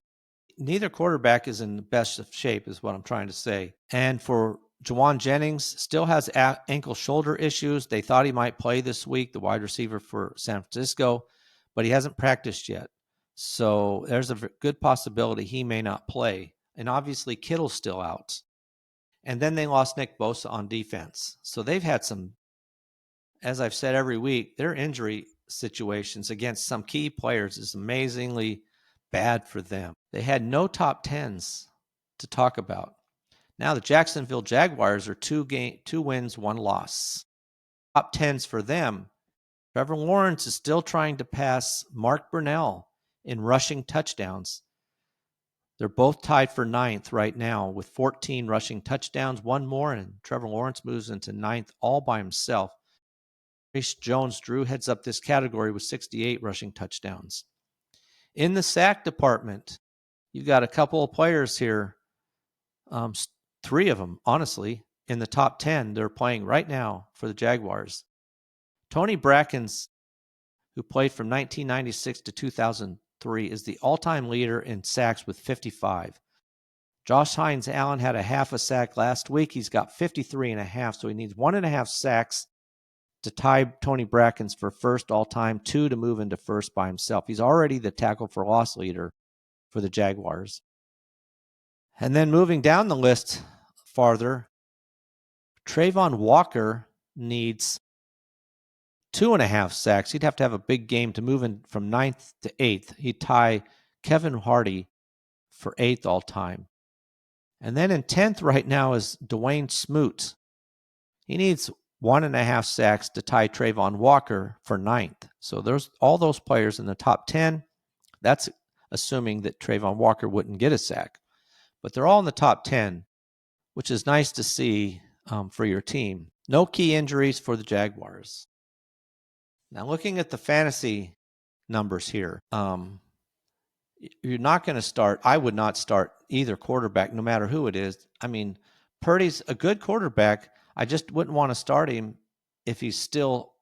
neither quarterback is in the best of shape is what I'm trying to say. And for Jawan Jennings, still has ankle shoulder issues. They thought he might play this week, the wide receiver for San Francisco, but he hasn't practiced yet. So there's a good possibility he may not play. And obviously Kittle's still out. And then they lost Nick Bosa on defense. So they've had some, as I've said every week, their injury situations against some key players is amazingly bad for them. They had no top 10s to talk about. Now the Jacksonville Jaguars are 2 wins, 1 loss. Top 10s for them. Trevor Lawrence is still trying to pass Mark Brunell in rushing touchdowns. They're both tied for 9th right now with 14 rushing touchdowns, 1 more, and Trevor Lawrence moves into 9th all by himself. Maurice Jones-Drew heads up this category with 68 rushing touchdowns. In the sack department, you've got a couple of players here, 3 of them, honestly, in the top 10. They're playing right now for the Jaguars. Tony Brackens, who played from 1996 to 2003, is the all-time leader in sacks with 55. Josh Hines-Allen had a half a sack last week. He's got 53.5, so he needs 1.5 sacks to tie Tony Brackens for first all-time, 2 to move into first by himself. He's already the tackle for loss leader for the Jaguars. And then moving down the list farther, Trayvon Walker needs 2.5 sacks. He'd have to have a big game to move in from 9th to 8th. He'd tie Kevin Hardy for 8th all time. And then in 10th right now is Dwayne Smoot. He needs 1.5 sacks to tie Trayvon Walker for 9th. So there's all those players in the top 10. That's assuming that Trayvon Walker wouldn't get a sack. But they're all in the top 10, which is nice to see for your team. No key injuries for the Jaguars. Now, looking at the fantasy numbers here, you're not going to start. I would not start either quarterback, no matter who it is. I mean, Purdy's a good quarterback. I just wouldn't want to start him if he's still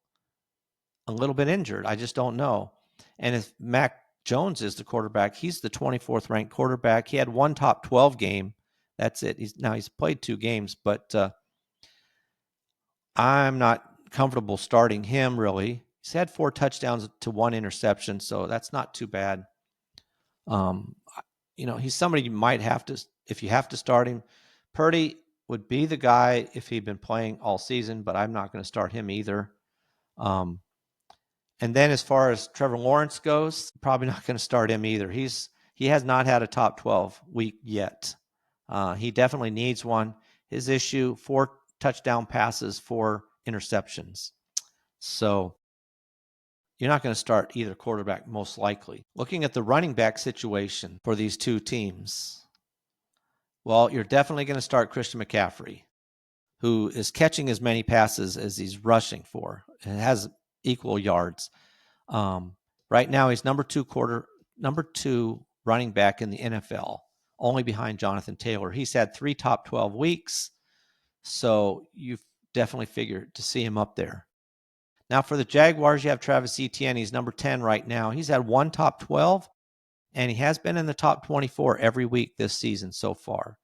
a little bit injured. I just don't know. And if Mac Jones is the quarterback. He's the 24th ranked quarterback. He had one top 12 game. That's it. He's played 2 games, but I'm not comfortable starting him really. He's had 4 touchdowns to 1 interception, so that's not too bad. He's somebody you might have to, if you have to start him. Purdy would be the guy if he'd been playing all season, but I'm not going to start him either. And then as far as Trevor Lawrence goes, probably not going to start him either. He has not had a top 12 week yet. He definitely needs one. His issue, 4 touchdown passes, 4 interceptions. So you're not going to start either quarterback most likely. Looking at the running back situation for these 2 teams, well, you're definitely going to start Christian McCaffrey, who is catching as many passes as he's rushing for. It has equal yards. Right now, he's number 2 running back in the NFL, only behind Jonathan Taylor. He's had 3 top 12 weeks, so you've definitely figured to see him up there. Now for the Jaguars, you have Travis Etienne. He's number 10 right now. He's had 1 top 12, and he has been in the top 24 every week this season so far.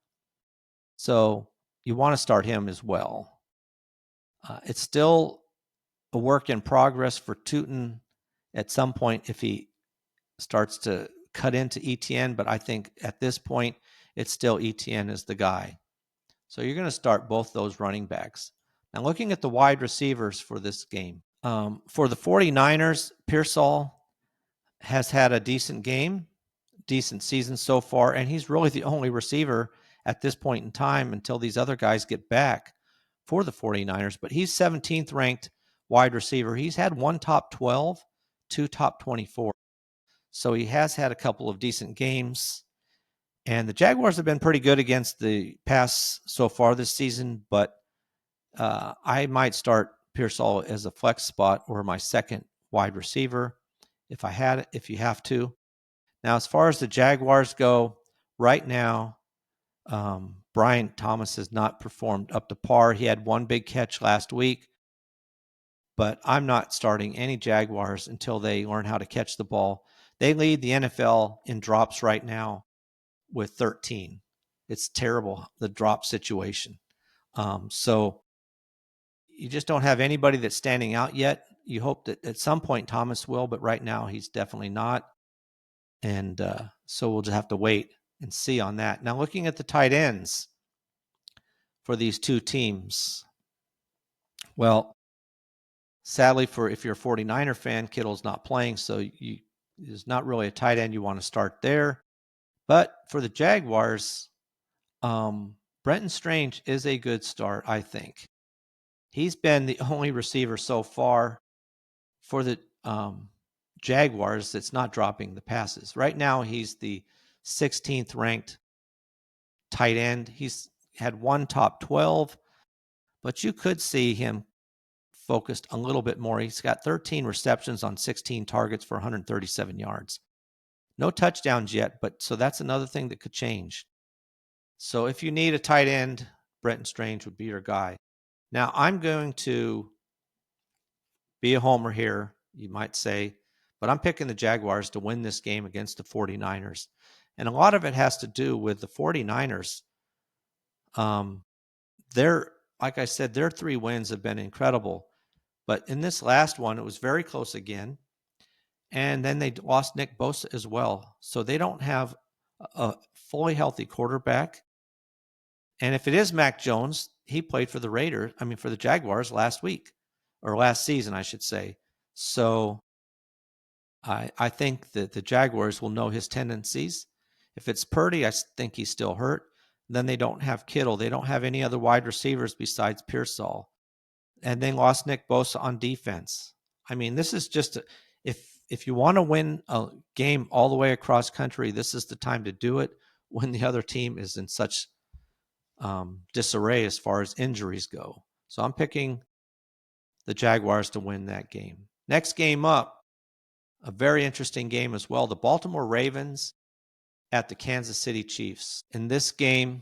So you want to start him as well. It's still a work in progress for Tootin at some point if he starts to cut into Etienne, but I think at this point, it's still Etienne is the guy. So you're going to start both those running backs. Now looking at the wide receivers for this game. For the 49ers, Pearsall has had a decent season so far, and he's really the only receiver at this point in time until these other guys get back for the 49ers. But he's 17th ranked wide receiver. He's had 1 top 12, 2 top 24. So he has had a couple of decent games. And the Jaguars have been pretty good against the pass so far this season, but I might start Pearsall as a flex spot or my second wide receiver if you have to. Now, as far as the Jaguars go, right now, Brian Thomas has not performed up to par. He had 1 big catch last week, but I'm not starting any Jaguars until they learn how to catch the ball. They lead the NFL in drops right now with 13. It's terrible, the drop situation. So you just don't have anybody that's standing out yet. You hope that at some point Thomas will, but right now he's definitely not. And so we'll just have to wait and see on that. Now, looking at the tight ends for these 2 teams, well, sadly, if you're a 49er fan, Kittle's not playing, so there's not really a tight end you want to start there. But for the Jaguars, Brenton Strange is a good start, I think. He's been the only receiver so far for the Jaguars that's not dropping the passes. Right now, he's the 16th ranked tight end. He's had 1 top 12, but you could see him focused a little bit more. He's got 13 receptions on 16 targets for 137 yards. No touchdowns yet, but so that's another thing that could change. So if you need a tight end, Brenton Strange would be your guy. Now, I'm going to be a homer here, you might say, but I'm picking the Jaguars to win this game against the 49ers. And a lot of it has to do with the 49ers. Like I said, their 3 wins have been incredible. But in this last one, it was very close again. And then they lost Nick Bosa as well. So they don't have a fully healthy quarterback. And if it is Mac Jones, he played for the Jaguars last week, or last season, I should say. So I think that the Jaguars will know his tendencies. If it's Purdy, I think he's still hurt. Then they don't have Kittle. They don't have any other wide receivers besides Pearsall. And they lost Nick Bosa on defense. I mean, this is just if you want to win a game all the way across country, this is the time to do it when the other team is in such disarray as far as injuries go. So I'm picking the Jaguars to win that game. Next game up, a very interesting game as well. The Baltimore Ravens at the Kansas City Chiefs. In this game,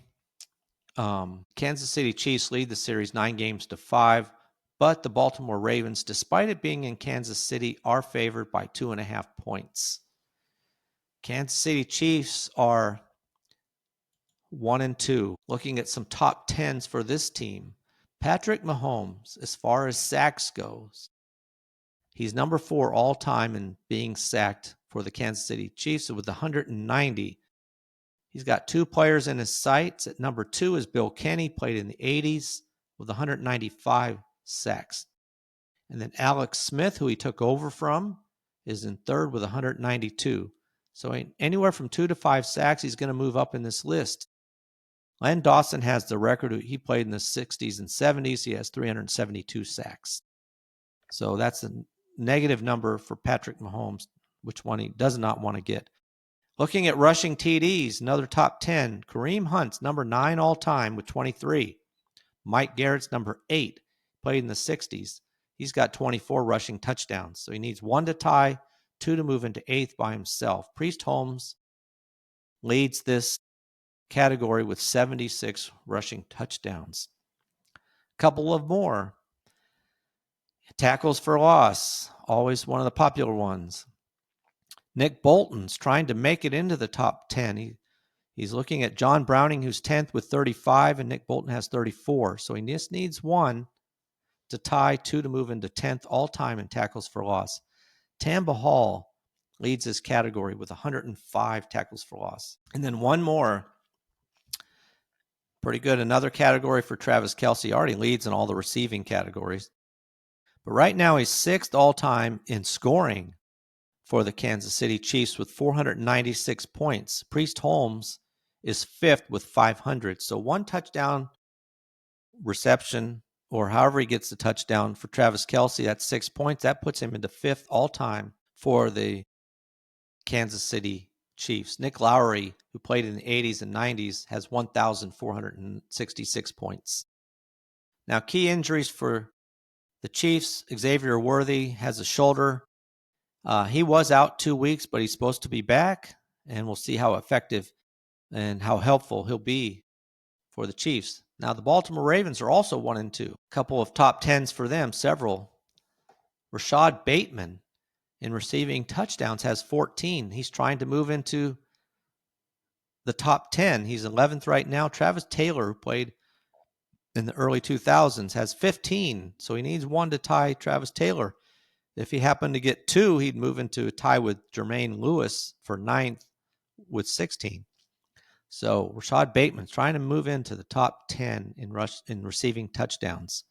Kansas City Chiefs lead the series 9-5, but the Baltimore Ravens, despite it being in Kansas City, are favored by 2.5 points. Kansas City Chiefs are 1-2. Looking at some top 10s for this team. Patrick Mahomes, as far as sacks goes, he's number 4 all time in being sacked for the Kansas City Chiefs with 190. He's got 2 players in his sights. At number 2 is Bill Kenny, played in the 80s with 195 sacks. And then Alex Smith, who he took over from, is in third with 192. So anywhere from 2 to 5 sacks, he's going to move up in this list. Len Dawson has the record. He played in the 60s and 70s. He has 372 sacks. So that's a negative number for Patrick Mahomes, which one he does not want to get. Looking at rushing TDs, another top 10. Kareem Hunt's number 9 all time with 23. Mike Garrett's number 8, played in the 60s. He's got 24 rushing touchdowns. So he needs 1 to tie, 2 to move into 8th by himself. Priest Holmes leads this category with 76 rushing touchdowns. A couple of more. Tackles for loss, always one of the popular ones. Nick Bolton's trying to make it into the top 10. He's looking at John Browning, who's 10th with 35, and Nick Bolton has 34. So he just needs 1 to tie, 2 to move into 10th all-time in tackles for loss. Tamba Hall leads this category with 105 tackles for loss. And then one more. Pretty good. Another category for Travis Kelce. Already leads in all the receiving categories. But right now he's 6th all-time in scoring for the Kansas City Chiefs with 496 points. Priest Holmes is 5th with 500. So 1 touchdown reception, or however he gets the touchdown for Travis Kelce, that's 6 points. That puts him into 5th all-time for the Kansas City Chiefs. Nick Lowry, who played in the 80s and 90s, has 1,466 points. Now, key injuries for the Chiefs. Xavier Worthy has a shoulder. He was out 2 weeks, but he's supposed to be back, and we'll see how effective and how helpful he'll be for the Chiefs. Now, the Baltimore Ravens are also 1-2. A couple of top 10s for them, several. Rashad Bateman in receiving touchdowns has 14. He's trying to move into the top 10. He's 11th right now. Travis Taylor, who played in the early 2000s, has 15. So he needs 1 to tie Travis Taylor. If he happened to get 2, he'd move into a tie with Jermaine Lewis for 9th with 16. So Rashad Bateman's trying to move into the top 10 in receiving touchdowns.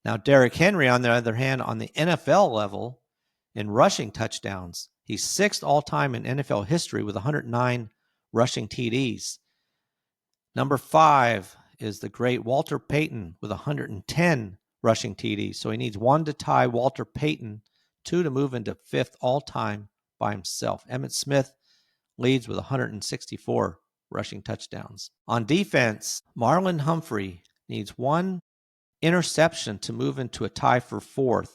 Now, Derrick Henry, on the other hand, on the NFL level in rushing touchdowns, he's 6th all-time in NFL history with 109 rushing TDs. Number 5 is the great Walter Payton with 110 rushing TDs. So he needs 1 to tie Walter Payton, 2 to move into 5th all-time by himself. Emmitt Smith leads with 164 rushing touchdowns. On defense, Marlon Humphrey needs 1 interception to move into a tie for 4th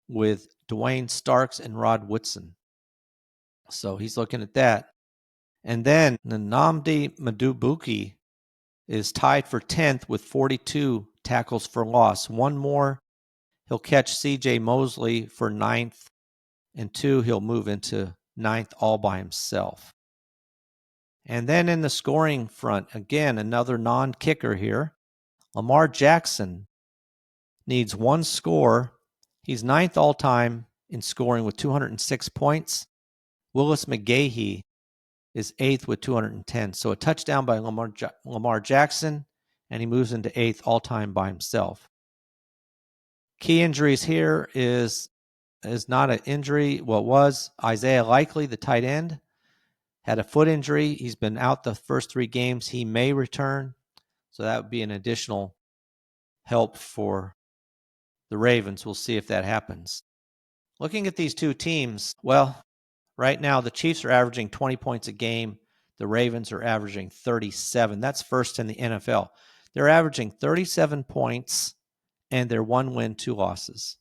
with Dwayne Starks and Rod Woodson. So he's looking at that. And then Nnamdi Madubuike is tied for 10th with 42 tackles for loss. 1 more, he'll catch C.J. Mosley for 9th, and 2, he'll move into 9th all by himself. And then in the scoring front, again, another non-kicker here. Lamar Jackson needs 1 score. He's 9th all-time in scoring with 206 points. Willis McGahee is 8th with 210. So a touchdown by Lamar Jackson, and he moves into 8th all-time by himself. Key injuries here is not an injury. Well, it was Isaiah Likely, the tight end, had a foot injury. He's been out the first 3 games. He may return. So that would be an additional help for the Ravens. We'll see if that happens. Looking at these 2 teams, well, right now the Chiefs are averaging 20 points a game. The Ravens are averaging 37. That's first in the NFL. They're averaging 37 points, and they're 1 win, 2 losses.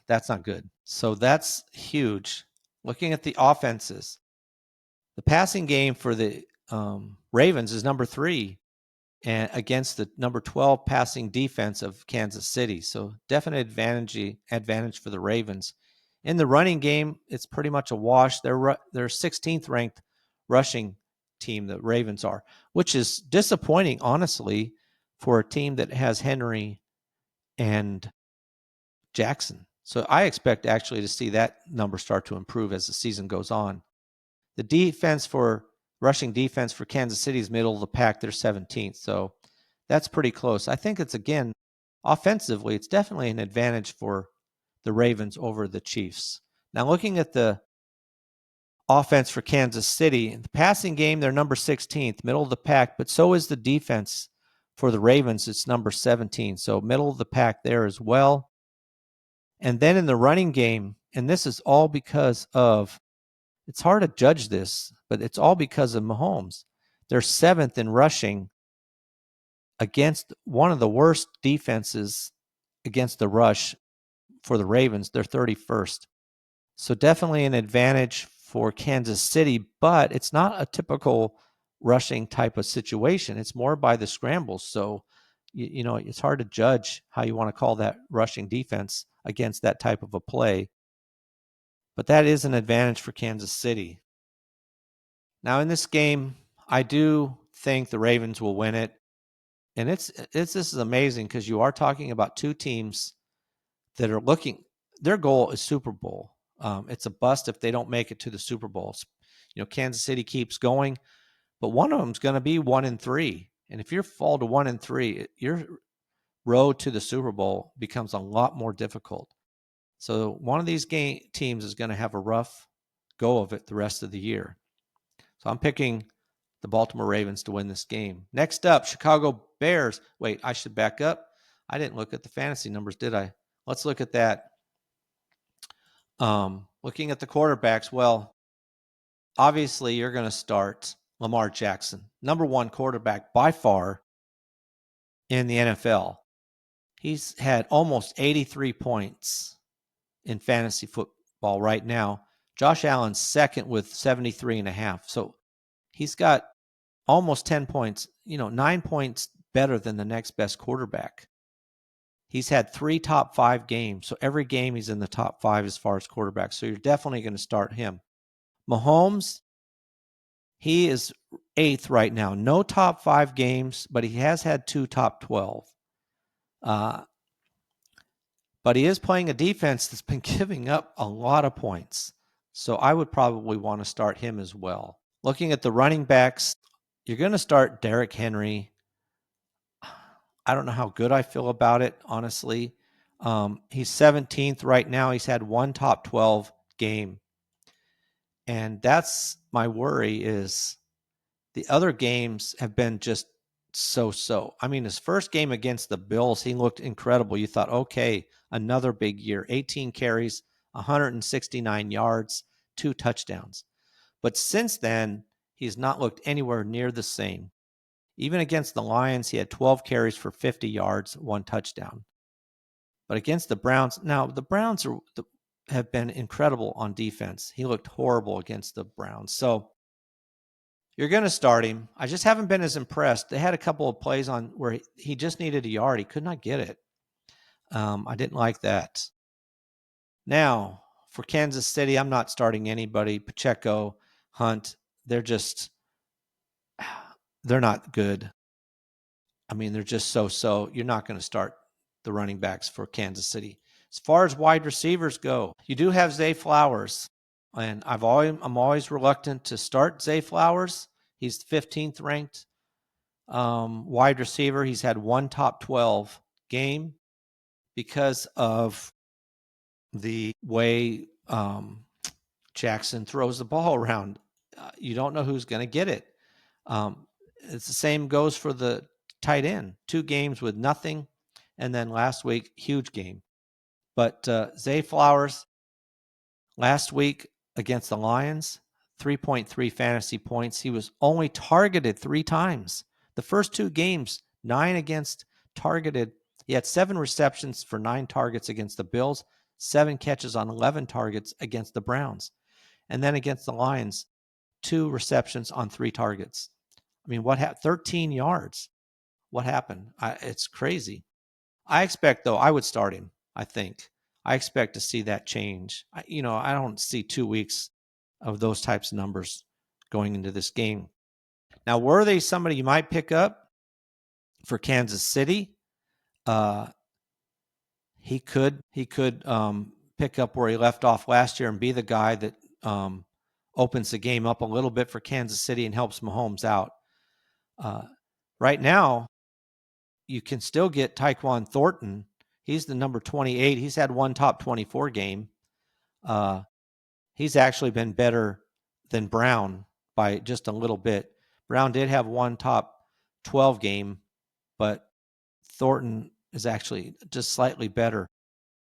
That's not good. So that's huge. Looking at the offenses, the passing game for the Ravens is number 3 and against the number 12 passing defense of Kansas City. So definite advantage for the Ravens In the running game, it's pretty much a wash. They're 16th ranked rushing team, the Ravens are, which is disappointing, honestly, for a team that has Henry and Jackson. So I expect actually to see that number start to improve as the season goes on. The rushing defense for Kansas City is middle of the pack. They're 17th. So that's pretty close. I think it's, again, offensively, it's definitely an advantage for the Ravens over the Chiefs. Now, looking at the offense for Kansas City, the passing game, they're number 16th, middle of the pack, but so is the defense for the Ravens. It's number 17. So middle of the pack there as well. And then in the running game, and this is all because of, it's hard to judge this, but it's all because of Mahomes. They're 7th in rushing against one of the worst defenses against the rush for the Ravens. They're 31st. So definitely an advantage for Kansas City, but it's not a typical rushing type of situation. It's more by the scrambles. So, it's hard to judge how you want to call that rushing defense against that type of a play. But that is an advantage for Kansas City. Now, in this game, I do think the Ravens will win it. And this is amazing because you are talking about two teams that are their goal is Super Bowl. It's a bust if they don't make it to the Super Bowls. Kansas City keeps going, but one of them is going to be 1-3. And if you fall to 1-3, your road to the Super Bowl becomes a lot more difficult. So one of these teams is going to have a rough go of it the rest of the year. So I'm picking the Baltimore Ravens to win this game. Next up, Chicago Bears. Wait, I should back up. I didn't look at the fantasy numbers, did I? Let's look at that. Looking at the quarterbacks, well, obviously you're going to start Lamar Jackson, number one quarterback by far in the NFL. He's had almost 83 points in fantasy football right now. Josh Allen's second with 73.5. So he's got almost 10 points, 9 points better than the next best quarterback. He's had 3 top 5 games. So every game he's in the top 5 as far as quarterbacks. So you're definitely going to start him. Mahomes, he is 8th right now. No top 5 games, but he has had 2 top 12. But he is playing a defense that's been giving up a lot of points. So I would probably want to start him as well. Looking at the running backs, you're going to start Derrick Henry. I don't know how good I feel about it, honestly. He's 17th right now. He's had 1 top 12 game. And that's my worry, is the other games have been just so-so. I mean, his first game against the Bills, he looked incredible. You thought, okay, another big year. 18 carries, 169 yards, 2 touchdowns. But since then, he's not looked anywhere near the same. Even against the Lions, he had 12 carries for 50 yards, 1 touchdown. But against the Browns, now the Browns have been incredible on defense. He looked horrible against the Browns. So you're going to start him. I just haven't been as impressed. They had a couple of plays on where he just needed a yard. He could not get it. I didn't like that. Now, for Kansas City, I'm not starting anybody. Pacheco, Hunt, they're not good. I mean, they're just so. You're not going to start the running backs for Kansas City. As far as wide receivers go, you do have Zay Flowers. And I'm always reluctant to start Zay Flowers. He's 15th ranked wide receiver. He's had 1 top 12 game because of the way Jackson throws the ball around. You don't know who's going to get it. It's the same goes for the tight end. 2 games with nothing, and then last week, huge game. But Zay Flowers, last week against the Lions, 3.3 fantasy points. He was only targeted 3 times. The first 2 games, 9 against targeted. He had 7 receptions for 9 targets against the Bills, 7 catches on 11 targets against the Browns. And then against the Lions, 2 receptions on 3 targets. I mean, 13 yards. What happened? It's crazy. I expect, though, I would start him, I think. I expect to see that change. I don't see 2 weeks of those types of numbers going into this game. Now, Worthy, somebody you might pick up for Kansas City. He could pick up where he left off last year and be the guy that opens the game up a little bit for Kansas City and helps Mahomes out. Right now, you can still get Tyquan Thornton. He's the number 28. He's had one top 24 game. He's actually been better than Brown by just a little bit. Brown did have one top 12 game, but Thornton is actually just slightly better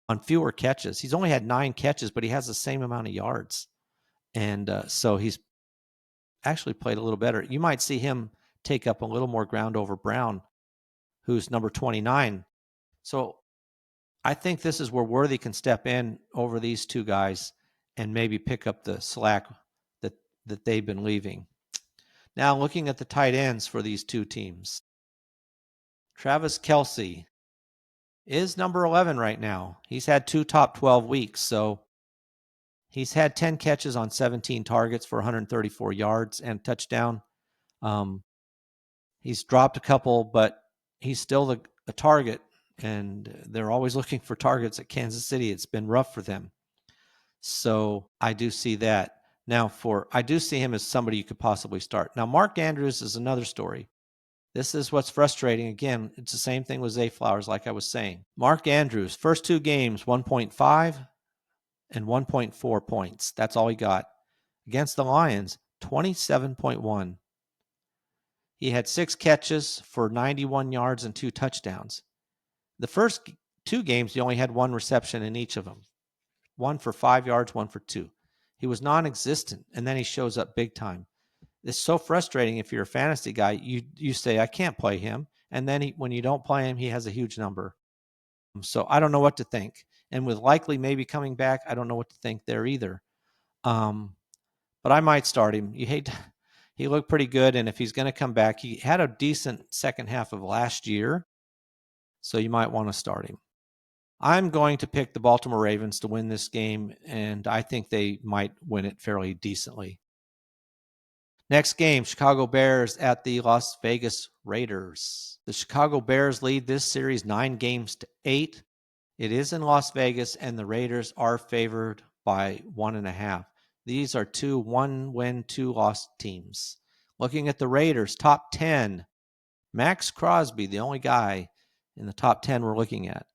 on fewer catches. He's only had 9 catches, but he has the same amount of yards. And so he's actually played a little better. You might see him take up a little more ground over Brown, who's number 29. So I think this is where Worthy can step in over these two guys and maybe pick up the slack that they've been leaving. Now, looking at the tight ends for these two teams, Travis Kelce is number 11 right now. He's had 2 top 12 weeks, so he's had 10 catches on 17 targets for 134 yards and a touchdown. He's dropped a couple, but he's still a target, and they're always looking for targets at Kansas City. It's been rough for them. So I do see that. Now, I do see him as somebody you could possibly start. Now, Mark Andrews is another story. This is what's frustrating. Again, it's the same thing with Zay Flowers, like I was saying. Mark Andrews, first 2 games, 1.5 and 1.4 points. That's all he got. Against the Lions, 27.1. He had 6 catches for 91 yards and 2 touchdowns. The first 2 games, he only had 1 reception in each of them. 1 for 5 yards, 1 for 2. He was non-existent, and then he shows up big time. It's so frustrating if you're a fantasy guy. You say, I can't play him. And then when you don't play him, he has a huge number. So I don't know what to think. And with Likely maybe coming back, I don't know what to think there either. But I might start him. He looked pretty good, and if he's going to come back, he had a decent second half of last year, so you might want to start him. I'm going to pick the Baltimore Ravens to win this game, and I think they might win it fairly decently. Next game, Chicago Bears at the Las Vegas Raiders. The Chicago Bears lead this series 9-8. It is in Las Vegas, and the Raiders are favored by 1.5. These are 2 1-win, 2-loss teams. Looking at the Raiders, top 10, Max Crosby, the only guy in the top 10 we're looking at.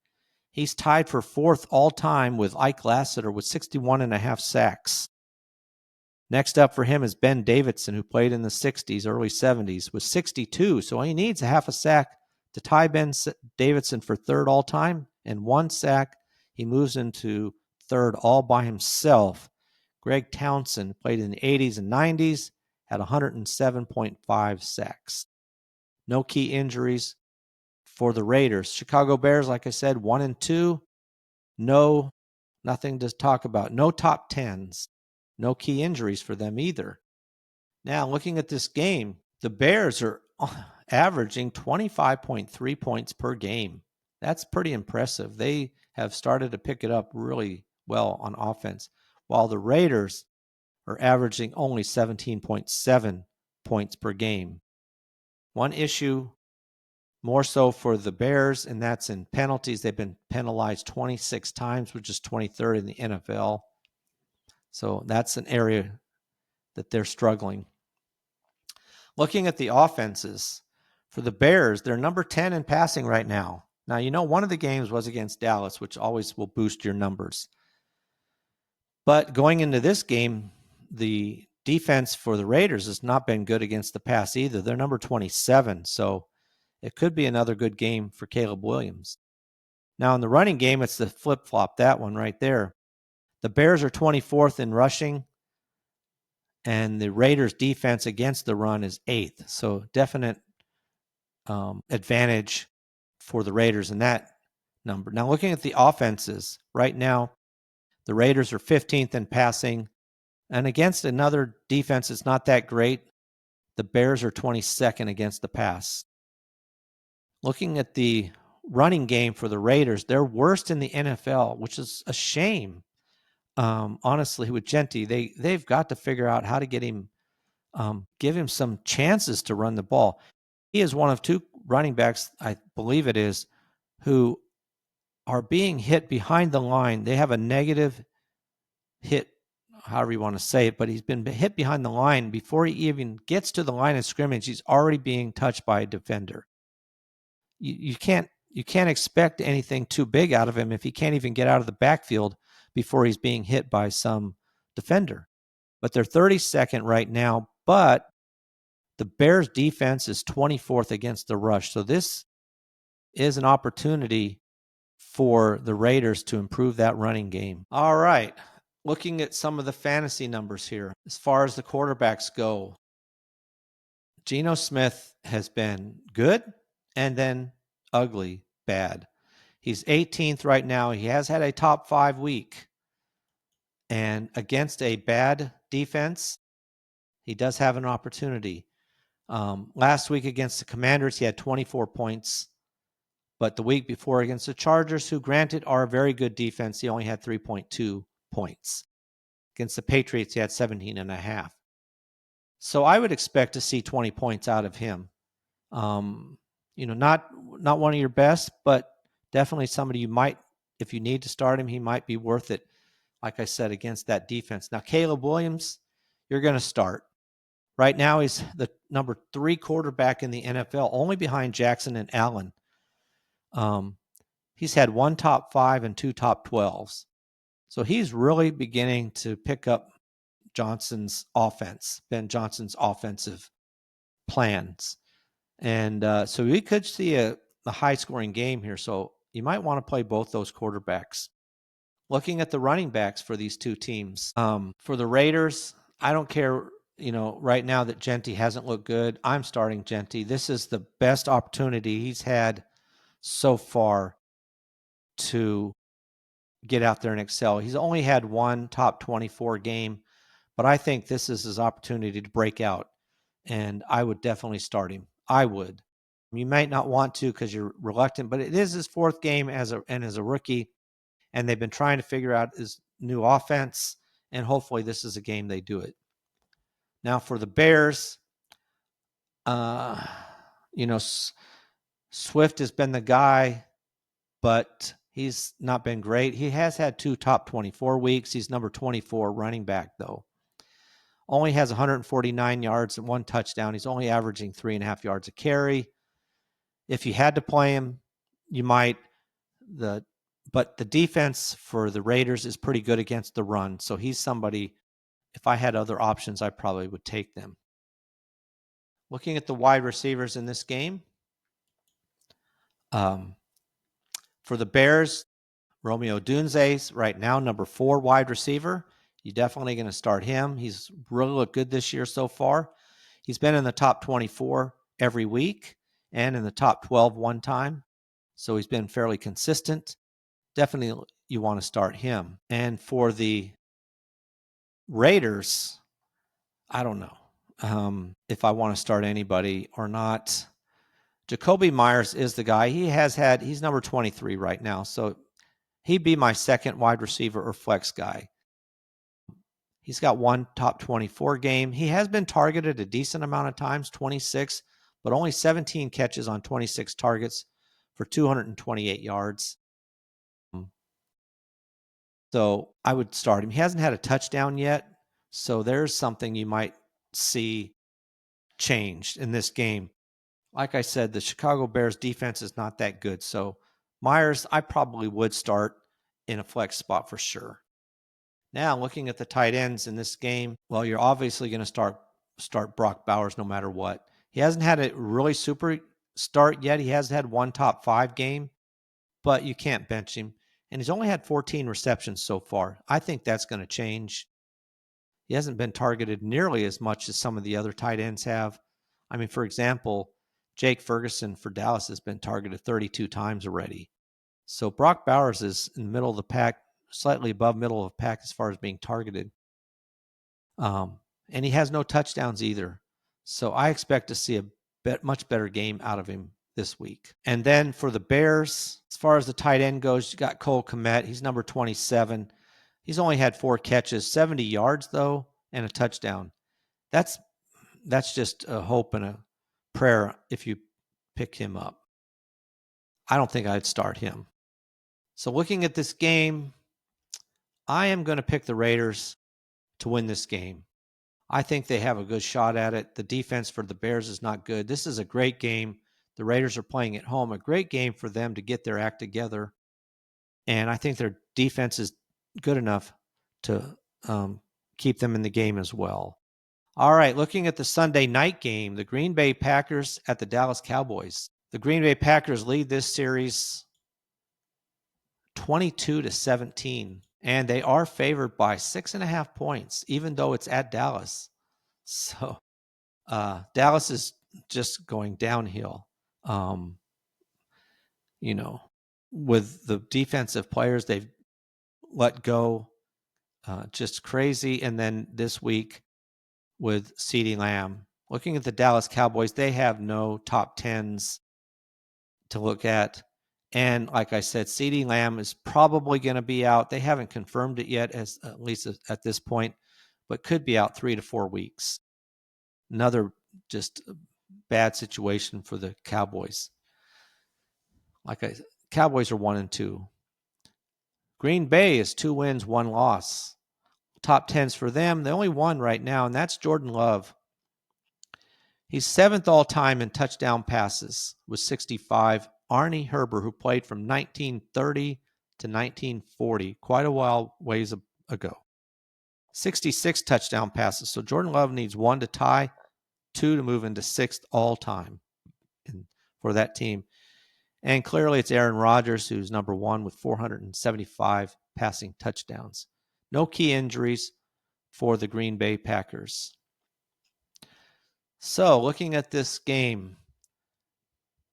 He's tied for 4th all-time with Ike Lassiter with 61.5 sacks. Next up for him is Ben Davidson, who played in the 60s, early 70s, with 62. So he needs a half a sack to tie Ben Davidson for 3rd all-time, and 1 sack. He moves into 3rd all by himself. Greg Townsend played in the 80s and 90s, had 107.5 sacks. No key injuries for the Raiders. Chicago Bears, like I said, 1-2. Nothing to talk about. No top 10s. No key injuries for them either. Now, looking at this game, the Bears are averaging 25.3 points per game. That's pretty impressive. They have started to pick it up really well on offense, while the Raiders are averaging only 17.7 points per game. One issue more so for the Bears, and that's in penalties. They've been penalized 26 times, which is 23rd in the NFL. So that's an area that they're struggling. Looking at the offenses, for the Bears, they're number 10 in passing right now. Now, one of the games was against Dallas, which always will boost your numbers. But going into this game, the defense for the Raiders has not been good against the pass either. They're number 27, so it could be another good game for Caleb Williams. Now, in the running game, it's the flip-flop, that one right there. The Bears are 24th in rushing, and the Raiders' defense against the run is 8th. So definite advantage for the Raiders in that number. Now, looking at the offenses, right now, the Raiders are 15th in passing, and against another defense that's not that great, the Bears are 22nd against the pass. Looking at the running game for the Raiders. They're worst in the NFL, which is a shame. Honestly, with Gentry, they've got to figure out how to get him, give him some chances to run the ball. He is one of two running backs, I believe it is, who are being hit behind the line. They have a negative hit, however you want to say it, but he's been hit behind the line. Before he even gets to the line of scrimmage, he's already being touched by a defender. You can't expect anything too big out of him if he can't even get out of the backfield before he's being hit by some defender. But they're 32nd right now, but the Bears defense is 24th against the rush. So this is an opportunity for the Raiders to improve that running game. All right. Looking at some of the fantasy numbers here, as far as the quarterbacks go, Geno Smith has been good and then ugly, bad. He's 18th right now. He has had a top 5 week. And against a bad defense, he does have an opportunity. Last week against the Commanders, he had 24 points. But the week before against the Chargers, who granted are a very good defense, he only had 3.2 points. Against the Patriots, he had 17.5. So I would expect to see 20 points out of him. Not one of your best, but definitely somebody you might, if you need to start him, he might be worth it. Like I said, against that defense. Now, Caleb Williams, you're going to start. Right now, he's the number 3 quarterback in the NFL, only behind Jackson and Allen. He's had 1 top 5 and 2 top 12s. So he's really beginning to pick up Ben Johnson's offensive plans. And so we could see a high-scoring game here. So you might want to play both those quarterbacks. Looking at the running backs for these two teams. For the Raiders, I don't care, right now that Gentry hasn't looked good. I'm starting Gentry. This is the best opportunity he's had so far to get out there and excel. He's only had 1 top 24 game, but I think this is his opportunity to break out, and I would definitely start him. I would. You might not want to because you're reluctant, but it is his 4th game as a rookie, and they've been trying to figure out his new offense, and hopefully this is a game they do it. Now for the Bears, Swift has been the guy, but he's not been great. He has had 2 top 24 weeks. He's number 24 running back, though. Only has 149 yards and 1 touchdown. He's only averaging 3.5 yards a carry. If you had to play him, you might. But the defense for the Raiders is pretty good against the run. So he's somebody, if I had other options, I probably would take them. Looking at the wide receivers in this game, for the Bears, Romeo Dunze's right now number 4 wide receiver. You're definitely going to start him. He's really looked good this year so far. He's been in the top 24 every week and in the top 12 one time. So he's been fairly consistent. Definitely you want to start him. And for the Raiders, I don't know if I want to start anybody or not. Jacoby Myers is the guy. He's number 23 right now. So he'd be my 2nd wide receiver or flex guy. He's got 1 top 24 game. He has been targeted a decent amount of times, 26, but only 17 catches on 26 targets for 228 yards. So I would start him. He hasn't had a touchdown yet, so there's something you might see changed in this game. Like I said, the Chicago Bears defense is not that good. So Myers, I probably would start in a flex spot for sure. Now, looking at the tight ends in this game, well, you're obviously going to start Brock Bowers no matter what. He hasn't had a really super start yet. He has had 1 top 5 game, but you can't bench him. And he's only had 14 receptions so far. I think that's going to change. He hasn't been targeted nearly as much as some of the other tight ends have. I mean, for example, Jake Ferguson for Dallas has been targeted 32 times already. So Brock Bowers is in the middle of the pack, slightly above middle of the pack as far as being targeted. And he has no touchdowns either. So I expect to see a much better game out of him this week. And then for the Bears, as far as the tight end goes, you got Cole Kmet. He's number 27. He's only had 4 catches, 70 yards, though, and a touchdown. That's just a hope and a prayer if you pick him up. I don't think I'd start him. So looking at this game, I am going to pick the Raiders to win this game. I think they have a good shot at it. The defense for the Bears is not good. This is a great game. The Raiders are playing at home. A great game for them to get their act together. And I think their defense is good enough to keep them in the game as well. All right, looking at the Sunday night game, the Green Bay Packers at the Dallas Cowboys. The Green Bay Packers lead this series 22-17, and they are favored by 6.5 points, even though it's at Dallas. So Dallas is just going downhill. With the defensive players they've let go, just crazy. And then this week with CeeDee Lamb. Looking at the Dallas Cowboys, they have no top 10s to look at. And like I said, CeeDee Lamb is probably going to be out. They haven't confirmed it yet, at least at this point, but could be out 3 to 4 weeks. Another just bad situation for the Cowboys. Cowboys are 1-2. Green Bay is 2 wins, 1 loss. Top 10s for them. The only one right now, and that's Jordan Love. He's 7th all-time in touchdown passes with 65. Arnie Herber, who played from 1930 to 1940, quite a ways ago. 66 touchdown passes. So Jordan Love needs 1 to tie, 2 to move into 6th all-time for that team. And clearly it's Aaron Rodgers who's number 1 with 475 passing touchdowns. No key injuries for the Green Bay Packers. So looking at this game,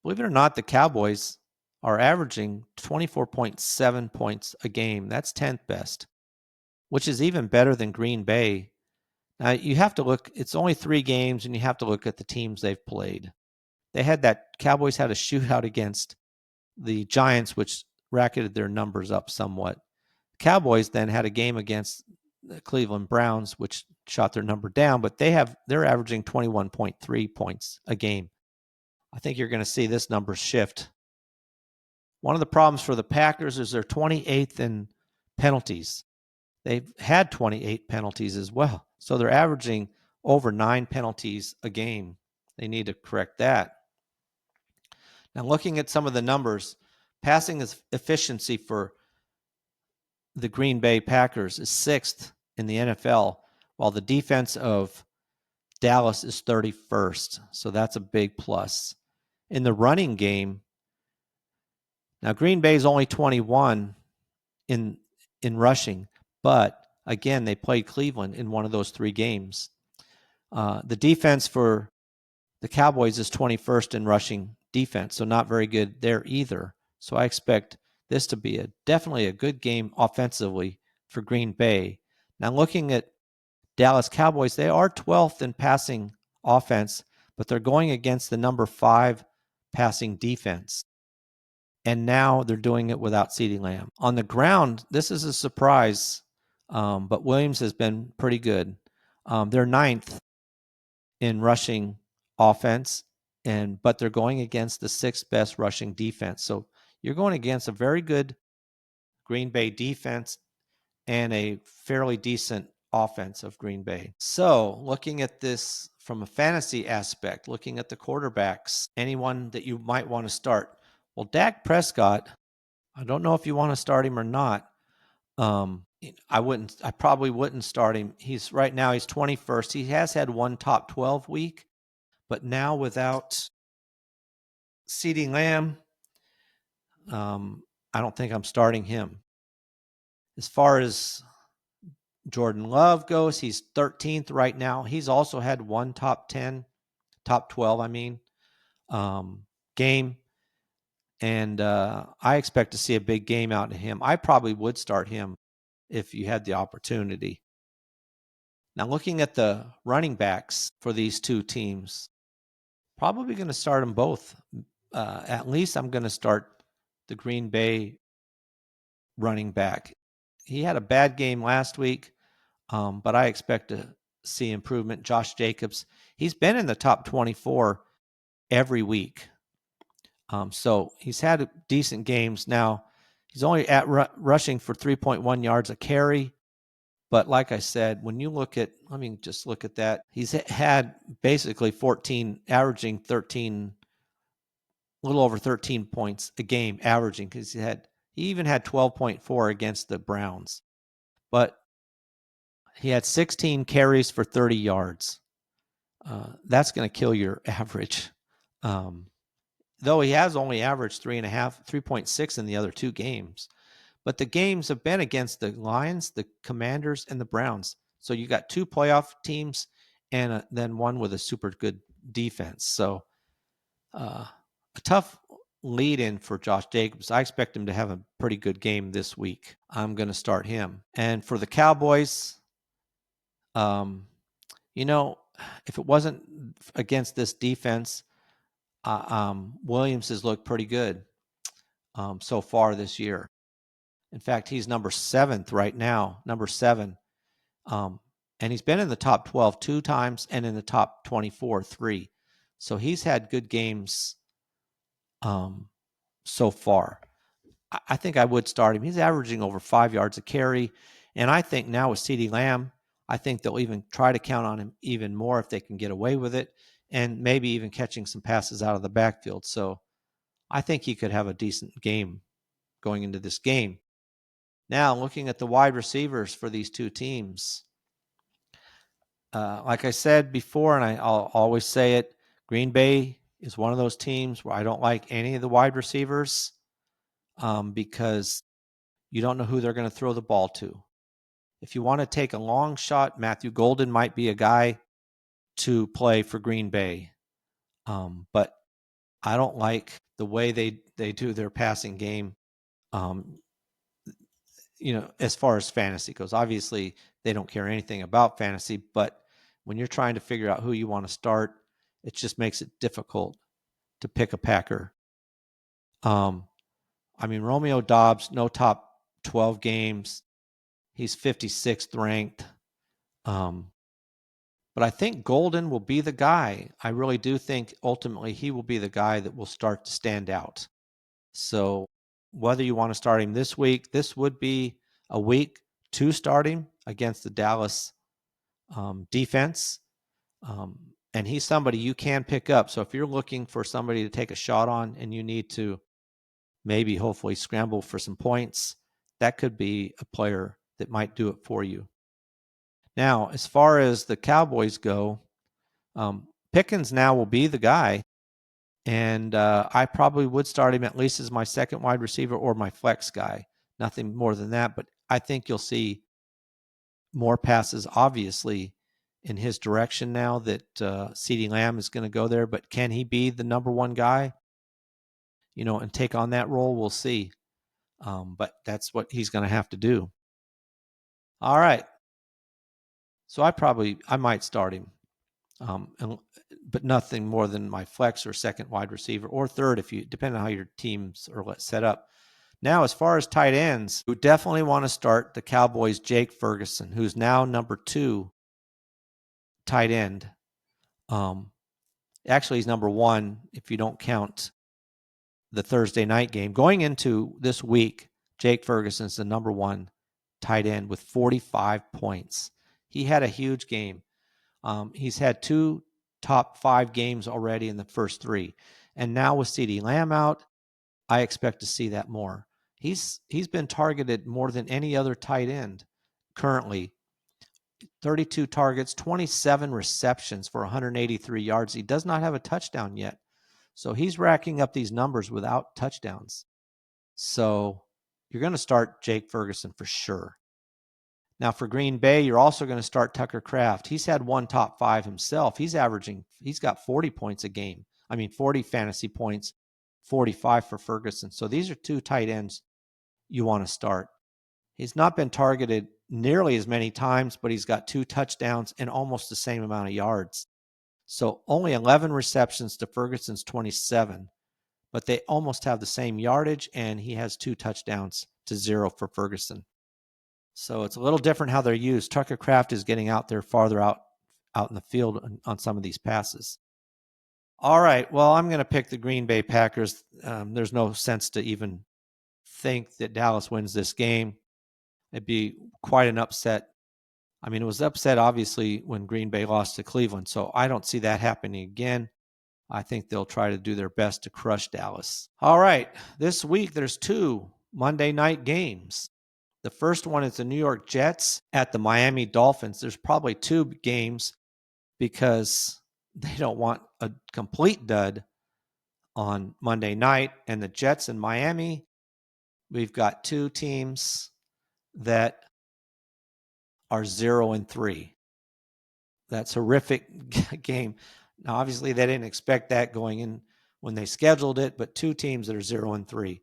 believe it or not, the Cowboys are averaging 24.7 points a game. That's 10th best, which is even better than Green Bay. Now, you have to look, it's only 3 games, and you have to look at the teams they've played. Cowboys had a shootout against the Giants, which racketed their numbers up somewhat. Cowboys then had a game against the Cleveland Browns, which shot their number down, but they're averaging 21.3 points a game. I think you're going to see this number shift. One of the problems for the Packers is they're 28th in penalties. They've had 28 penalties as well. So they're averaging over 9 penalties a game. They need to correct that. Now, looking at some of the numbers, passing efficiency for the Green Bay Packers is 6th in the NFL, while the defense of Dallas is 31st. So that's a big plus. In the running game, now Green Bay is only 21 in rushing, but again, they played Cleveland in one of those 3 games. The defense for the Cowboys is 21st in rushing defense, so not very good there either. So I expect this to be definitely a good game offensively for Green Bay. Now looking at Dallas Cowboys, they are 12th in passing offense, but they're going against the number 5 passing defense. And now they're doing it without CeeDee Lamb. On the ground, this is a surprise, but Williams has been pretty good. They're 9th in rushing offense, but they're going against the 6th best rushing defense. So you're going against a very good Green Bay defense and a fairly decent offense of Green Bay. So looking at this from a fantasy aspect, looking at the quarterbacks, anyone that you might want to start. Well, Dak Prescott, I don't know if you want to start him or not. I probably wouldn't start him. Right now he's 21st. He has had one top 12 week, but now without CeeDee Lamb, I don't think I'm starting him. As far as Jordan Love goes, he's 13th right now. He's also had one top 12, game. And I expect to see a big game out of him. I probably would start him if you had the opportunity. Now, looking at the running backs for these two teams, probably going to start them both. at least I'm going to start the Green Bay running back. He had a bad game last week, but I expect to see improvement. Josh Jacobs, he's been in the top 24 every week. So he's had decent games. Now, he's only at rushing for 3.1 yards a carry. But like I said, when you look at, let me just look at that. He's had basically 14, averaging 13, a little over 13 points a game, averaging, because he even had 12.4 against the Browns. But he had 16 carries for 30 yards. That's going to kill your average. Though he has only averaged 3.6 in the other two games. But the games have been against the Lions, the Commanders, and the Browns. So you got two playoff teams and then one with a super good defense. So a tough lead in for Josh Jacobs. I expect him to have a pretty good game this week. I'm going to start him. And for the Cowboys, if it wasn't against this defense, Williams has looked pretty good so far this year. In fact, he's number 7th right now, number 7. And he's been in the top 12 2 times and in the top 24 3. So he's had good games so far. I think I would start him. He's averaging over 5 yards a carry. And I think now with CeeDee Lamb, I think they'll even try to count on him even more if they can get away with it, and maybe even catching some passes out of the backfield. So I think he could have a decent game going into this game. Now, looking at the wide receivers for these two teams, like I said before, and I'll always say it, Green Bay is one of those teams where I don't like any of the wide receivers because you don't know who they're going to throw the ball to. If you want to take a long shot, Matthew Golden might be a guy to play for Green Bay. But I don't like the way they do their passing game. As far as fantasy goes, obviously they don't care anything about fantasy, but when you're trying to figure out who you want to start, it just makes it difficult to pick a Packer. Romeo Doubs, no top 12 games. He's 56th ranked. But I think Golden will be the guy. I really do think ultimately he will be the guy that will start to stand out. So whether you want to start him this week, this would be a week to start him against the Dallas defense. And he's somebody you can pick up. So if you're looking for somebody to take a shot on and you need to maybe hopefully scramble for some points, that could be a player that might do it for you. Now, as far as the Cowboys go, Pickens now will be the guy. And I probably would start him at least as my second wide receiver or my flex guy. Nothing more than that. But I think you'll see more passes, obviously, in his direction now that CeeDee Lamb is going to go there. But can he be the number one guy, and take on that role? We'll see. But that's what he's going to have to do. All right. So I might start him. But nothing more than my flex or second wide receiver or third, depending on how your teams are set up. Now, as far as tight ends, we definitely want to start the Cowboys' Jake Ferguson, who's now number 2 tight end. Actually, he's number 1 if you don't count the Thursday night game. Going into this week, Jake Ferguson's the number 1 tight end with 45 points. He had a huge game. He's had 2 top 5 games already in the first 3. And now with CeeDee Lamb out, I expect to see that more. He's been targeted more than any other tight end currently. 32 targets, 27 receptions for 183 yards. He does not have a touchdown yet. So he's racking up these numbers without touchdowns. So you're going to start Jake Ferguson for sure. Now, for Green Bay, you're also going to start Tucker Kraft. He's had 1 top 5 himself. He's got 40 points a game. 40 fantasy points, 45 for Ferguson. So these are 2 tight ends you want to start. He's not been targeted nearly as many times, but he's got 2 touchdowns and almost the same amount of yards. So only 11 receptions to Ferguson's 27. but they almost have the same yardage, and he has 2 touchdowns to 0 for Ferguson. So it's a little different how they're used. Tucker Kraft is getting out there farther out in the field on some of these passes. All right, well, I'm going to pick the Green Bay Packers. There's no sense to even think that Dallas wins this game. It'd be quite an upset. I mean, it was upset, obviously, when Green Bay lost to Cleveland, so I don't see that happening again. I think they'll try to do their best to crush Dallas. All right, this week there's 2 Monday night games. The first one is the New York Jets at the Miami Dolphins. There's probably 2 games because they don't want a complete dud on Monday night. And the Jets in Miami, we've got 2 teams that are 0-3. That's a horrific game. Now, obviously, they didn't expect that going in when they scheduled it, but 2 teams that are 0-3.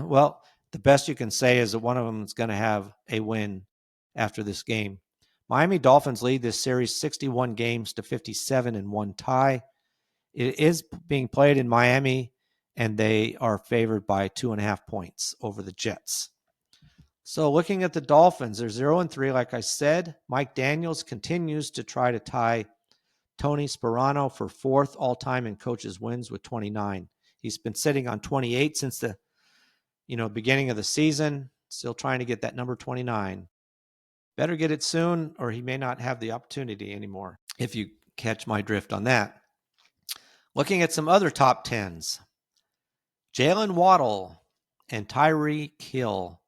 Well, the best you can say is that one of them is going to have a win after this game. Miami Dolphins lead this series 61 games to 57 and 1 tie. It is being played in Miami, and they are favored by 2.5 points over the Jets. So looking at the Dolphins, they're 0-3, like I said. Mike Daniels continues to try to tie Tony Sparano for 4th all-time in coaches' wins with 29. He's been sitting on 28 since the beginning of the season, still trying to get that number 29. Better get it soon, or he may not have the opportunity anymore, if you catch my drift on that. Looking at some other top 10s, Jalen Waddle and Tyreek Hill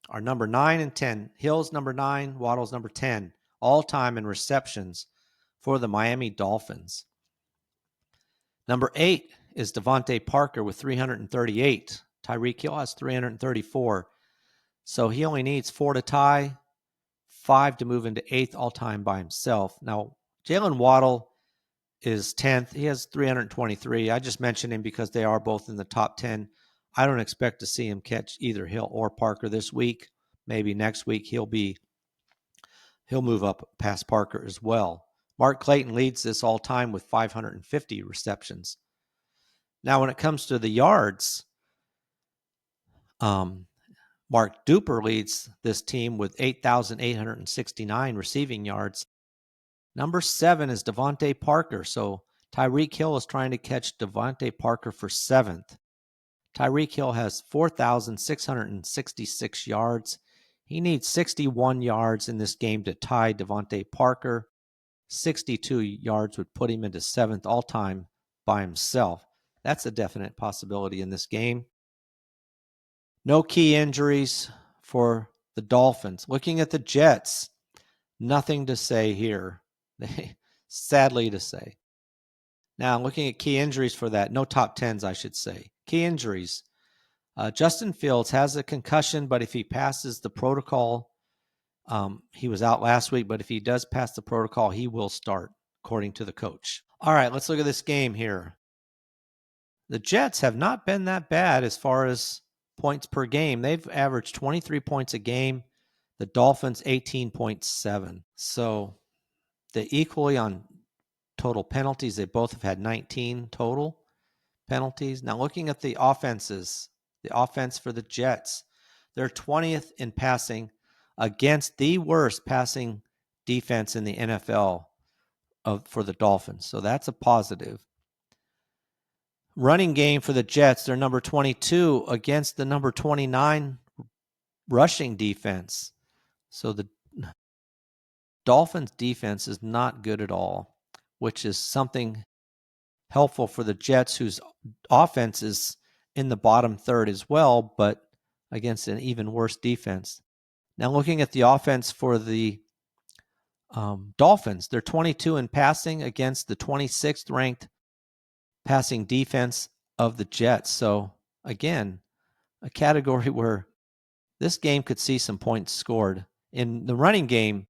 are number 9 and 10. Hill's number 9, Waddle's number 10, all-time in receptions for the Miami Dolphins. Number 8 is Devontae Parker with 338. Tyreek Hill has 334. So he only needs 4 to tie, 5 to move into 8th all-time by himself. Now, Jalen Waddle is 10th. He has 323. I just mentioned him because they are both in the top 10. I don't expect to see him catch either Hill or Parker this week. Maybe next week he'll move up past Parker as well. Mark Clayton leads this all time with 550 receptions. Now, when it comes to the yards, Mark Duper leads this team with 8,869 receiving yards. Number 7 is Devontae Parker. So Tyreek Hill is trying to catch Devontae Parker for 7th. Tyreek Hill has 4,666 yards. He needs 61 yards in this game to tie Devontae Parker. 62 yards would put him into 7th all-time by himself. That's a definite possibility in this game. No key injuries for the Dolphins. Looking at the Jets, nothing to say here. Sadly to say. Now, looking at key injuries for that, no top 10s, I should say. Key injuries. Justin Fields has a concussion, but if he passes the protocol, he was out last week, but if he does pass the protocol, he will start, according to the coach. All right, let's look at this game here. The Jets have not been that bad as far as points per game. They've averaged 23 points a game. The Dolphins, 18.7. So they equally on total penalties. They both have had 19 total penalties. Now, looking at the offenses, the offense for the Jets, they're 20th in passing against the worst passing defense in the NFL for the Dolphins. So that's a positive. Running game for the Jets, they're number 22 against the number 29 rushing defense. So the Dolphins defense is not good at all, which is something helpful for the Jets, whose offense is in the bottom third as well, but against an even worse defense. Now, looking at the offense for the Dolphins, they're 22 in passing against the 26th ranked passing defense of the Jets. So, again, a category where this game could see some points scored. In the running game,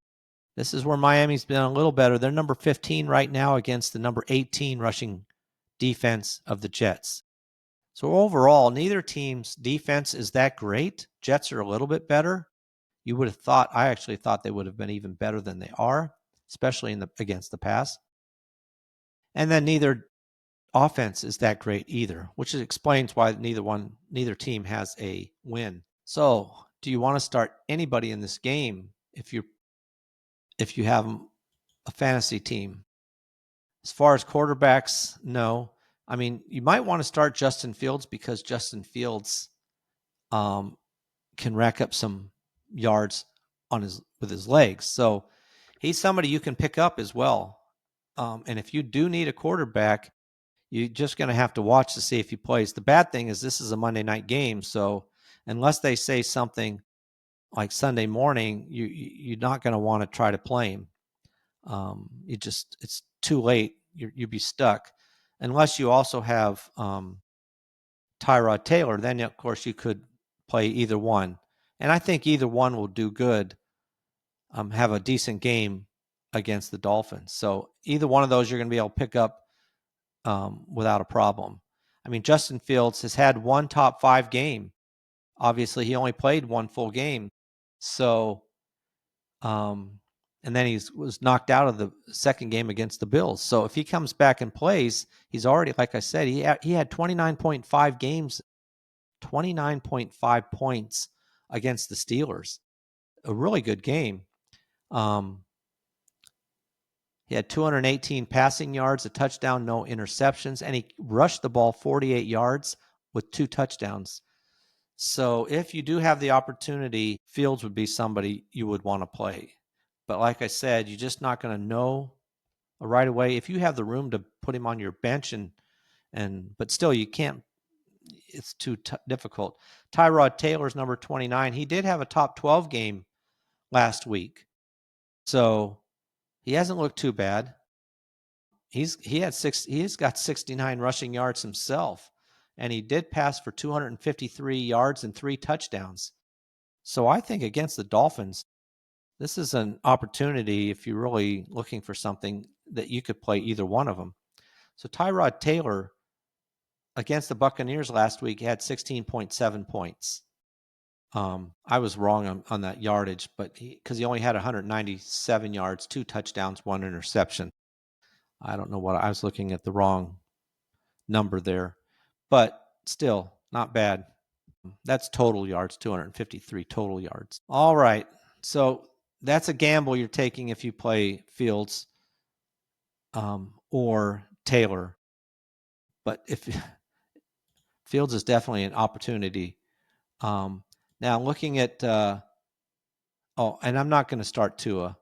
this is where Miami's been a little better. They're number 15 right now against the number 18 rushing defense of the Jets. So overall, neither team's defense is that great. Jets are a little bit better. You would have thought, I actually thought they would have been even better than they are, especially against the pass. And then neither offense is that great either, which explains why neither team has a win. So, do you want to start anybody in this game if you have a fantasy team? As far as quarterbacks, no. I mean, you might want to start Justin Fields because Justin Fields can rack up some yards with his legs. So he's somebody you can pick up as well. And if you do need a quarterback, you're just going to have to watch to see if he plays. The bad thing is this is a Monday night game, so unless they say something like Sunday morning, you're not going to want to try to play him. It's too late. You'd be stuck, unless you also have Tyrod Taylor. Then of course you could play either one, and I think either one will do good. Have a decent game against the Dolphins. So either one of those you're going to be able to pick up without a problem. I mean, Justin Fields has had one top 5 game. Obviously, he only played one full game. So, and then he was knocked out of the second game against the Bills. So if he comes back and plays, he's already, like I said, he had 29.5 games, 29.5 points against the Steelers. A really good game. He had 218 passing yards, a touchdown, no interceptions, and he rushed the ball 48 yards with 2 touchdowns. So if you do have the opportunity, Fields would be somebody you would want to play. But like I said, you're just not going to know right away. If you have the room to put him on your bench, but still you can't, it's too difficult. Tyrod Taylor's number 29. He did have a top 12 game last week. So he hasn't looked too bad. He's got 69 rushing yards himself, and he did pass for 253 yards and 3 touchdowns. So I think against the Dolphins, this is an opportunity if you're really looking for something that you could play either one of them. So Tyrod Taylor against the Buccaneers last week had 16.7 points. I was wrong on that yardage, but because he only had 197 yards, 2 touchdowns, 1 interception. I don't know what I was looking at the wrong number there, but still not bad. That's total yards, 253 total yards. All right. So that's a gamble you're taking if you play Fields or Taylor. But if Fields is definitely an opportunity. Now looking at, and I'm not going to start Tua.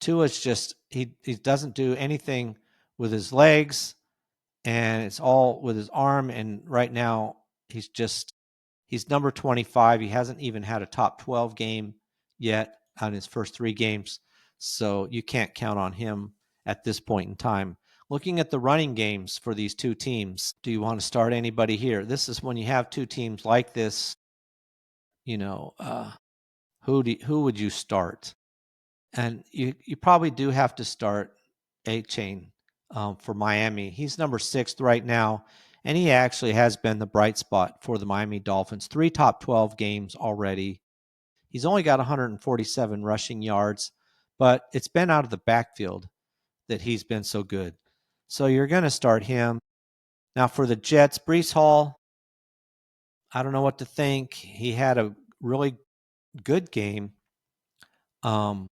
Tua's just, he doesn't do anything with his legs, and it's all with his arm. And right now he's number 25. He hasn't even had a top 12 game yet on his first 3 games. So you can't count on him at this point in time. Looking at the running games for these 2 teams, do you want to start anybody here? This is when you have 2 teams like this, who would you start? And you probably do have to start A-Chain for Miami. He's number 6 right now, and he actually has been the bright spot for the Miami Dolphins. 3 top 12 games already. He's only got 147 rushing yards, but it's been out of the backfield that he's been so good. So you're going to start him. Now for the Jets, Breece Hall, I don't know what to think. He had a really good game.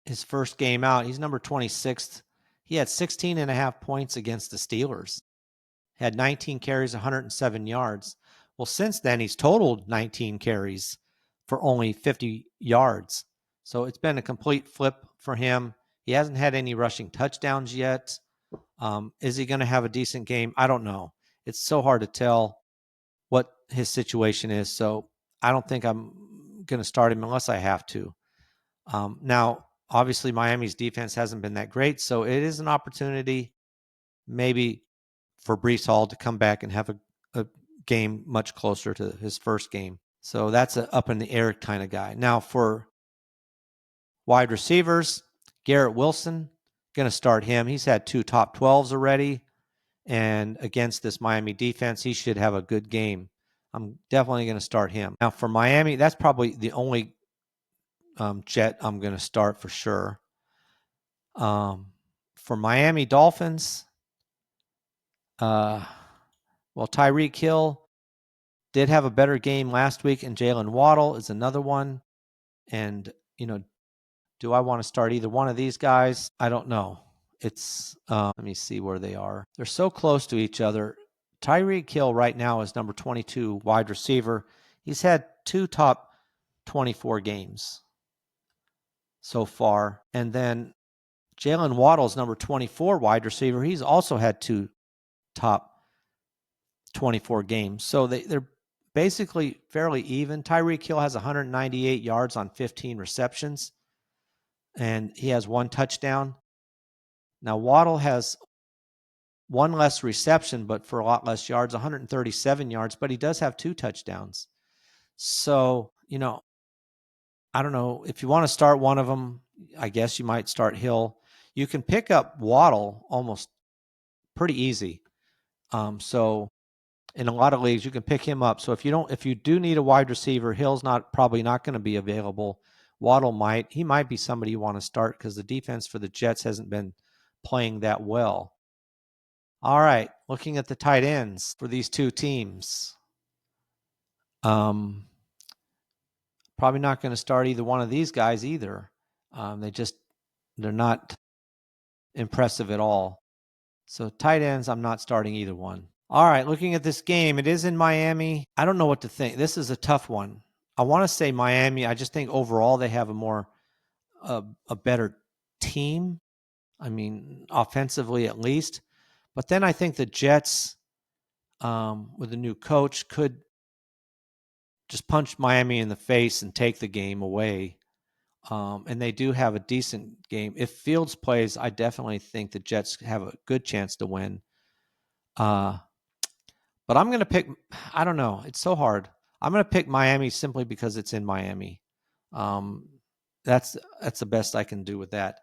His first game out, he's number 26th. He had 16.5 points against the Steelers. Had 19 carries, 107 yards. Well, since then, he's totaled 19 carries for only 50 yards. So it's been a complete flip for him. He hasn't had any rushing touchdowns yet. Is he going to have a decent game? I don't know. It's so hard to tell what his situation is. So I don't think I'm going to start him unless I have to. Now, obviously, Miami's defense hasn't been that great, so it is an opportunity maybe for Breece Hall to come back and have a game much closer to his first game. So that's an up-in-the-air kind of guy. Now, for wide receivers, Garrett Wilson, going to start him. He's had 2 top 12s already, and against this Miami defense, he should have a good game. I'm definitely going to start him. Now, for Miami, that's probably the only Jet I'm going to start for sure. For Miami Dolphins, Well, Tyreek Hill did have a better game last week, and Jalen Waddle is another one. And, do I want to start either one of these guys? I don't know. It's, let me see where they are. They're so close to each other. Tyreek Hill right now is number 22 wide receiver. He's had 2 top 24 games so far. And then Jalen Waddle is number 24 wide receiver. He's also had 2 top 24 games. So they're basically fairly even. Tyreek Hill has 198 yards on 15 receptions, and he has 1 touchdown. Now, Waddle has 1 less reception, but for a lot less yards, 137 yards, but he does have 2 touchdowns. So, I don't know. If you want to start one of them, I guess you might start Hill. You can pick up Waddle almost pretty easy. So in a lot of leagues, you can pick him up. So if you do need a wide receiver, Hill's probably not going to be available. Waddle he might be somebody you want to start because the defense for the Jets hasn't been playing that well. All right, looking at the tight ends for these 2 teams. Probably not going to start either one of these guys either. They're not impressive at all. So tight ends, I'm not starting either one. All right, looking at this game, it is in Miami. I don't know what to think. This is a tough one. I want to say Miami. I just think overall they have a better team. I mean, offensively at least. But then I think the Jets, with a new coach, could just punch Miami in the face and take the game away. And they do have a decent game. If Fields plays, I definitely think the Jets have a good chance to win. But I'm going to pick, I don't know. It's so hard. I'm going to pick Miami simply because it's in Miami. That's the best I can do with that.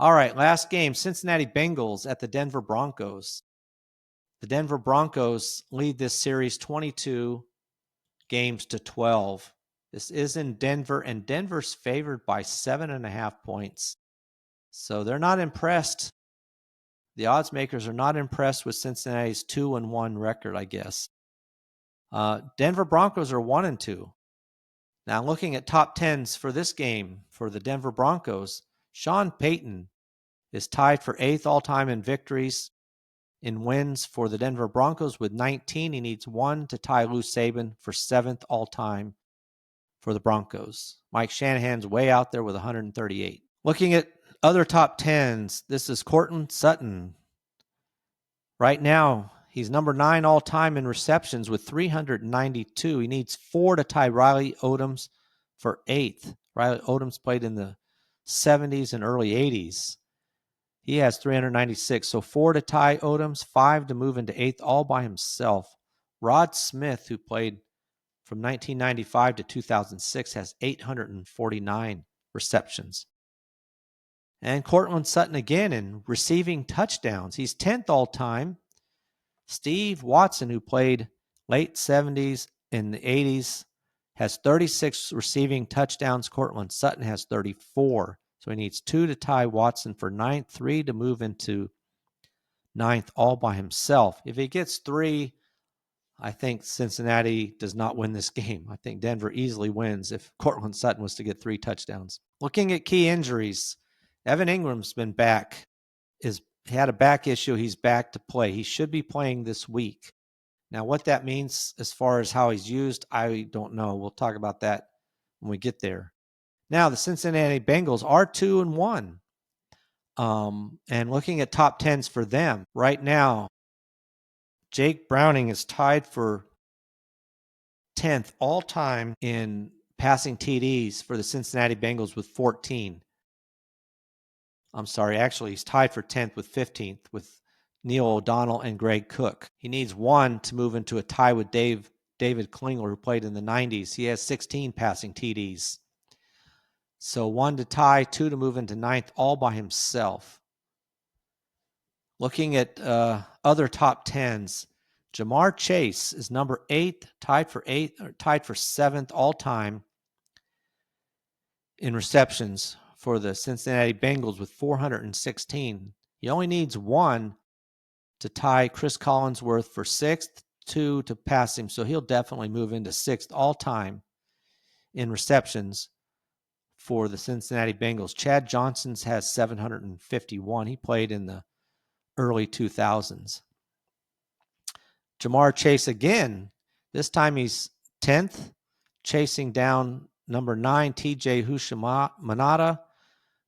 All right, last game, Cincinnati Bengals at the Denver Broncos. The Denver Broncos lead this series 22 games to 12. This is in Denver, and Denver's favored by 7.5 points. So they're not impressed. The odds makers are not impressed with Cincinnati's 2-1 record, I guess. Denver Broncos are 1-2. Now, looking at top tens for this game for the Denver Broncos, Sean Payton is tied for 8th all-time in victories. In wins for the Denver Broncos with 19, he needs 1 to tie Lou Saban for 7th all-time for the Broncos. Mike Shanahan's way out there with 138. Looking at other top tens, this is Courtland Sutton. Right now, he's number 9 all-time in receptions with 392. He needs 4 to tie Riley Odoms for 8th. Riley Odoms played in the 70s and early 80s. He has 396. So 4 to tie Odoms, 5 to move into 8th all by himself. Rod Smith, who played from 1995 to 2006, has 849 receptions. And Courtland Sutton again in receiving touchdowns. He's 10th all-time. Steve Watson, who played late 70s and the 80s, has 36 receiving touchdowns. Courtland Sutton has 34. So he needs 2 to tie Watson for 9th, 3 to move into 9th all by himself. If he gets 3, I think Cincinnati does not win this game. I think Denver easily wins if Courtland Sutton was to get 3 touchdowns. Looking at key injuries, Evan Ingram's been back. He had a back issue. He's back to play. He should be playing this week. Now, what that means as far as how he's used, I don't know. We'll talk about that when we get there. Now, the Cincinnati Bengals are 2-1. And looking at top tens for them right now, Jake Browning is tied for 10th all-time in passing TDs for the Cincinnati Bengals with 14. I'm sorry, actually, he's tied for 10th with 15th with Neil O'Donnell and Greg Cook. He needs 1 to move into a tie with David Klingler, who played in the 90s. He has 16 passing TDs. So 1 to tie, 2 to move into 9th all by himself. Looking at other top tens, Jamar Chase is number 8, tied for 7th all-time in receptions for the Cincinnati Bengals with 416. He only needs 1 to tie Chris Collinsworth for 6th, 2 to pass him. So he'll definitely move into 6th all-time in receptions for the Cincinnati Bengals. Chad Johnson's has 751. He played in the early 2000s. Jamar Chase again. This time he's 10th, chasing down number 9, TJ Houshmandzadeh,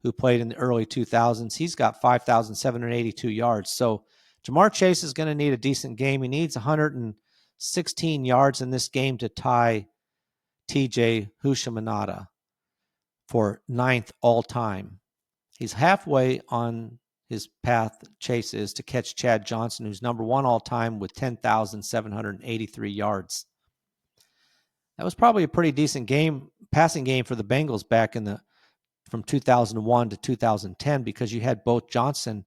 who played in the early 2000s. He's got 5,782 yards. So Jamar Chase is going to need a decent game. He needs 116 yards in this game to tie TJ Houshmandzadeh for 9th all-time. He's halfway on his path, Chase is, to catch Chad Johnson, who's number 1 all-time with 10,783 yards. That was probably a pretty decent game, passing game for the Bengals back from 2001 to 2010, because you had both Johnson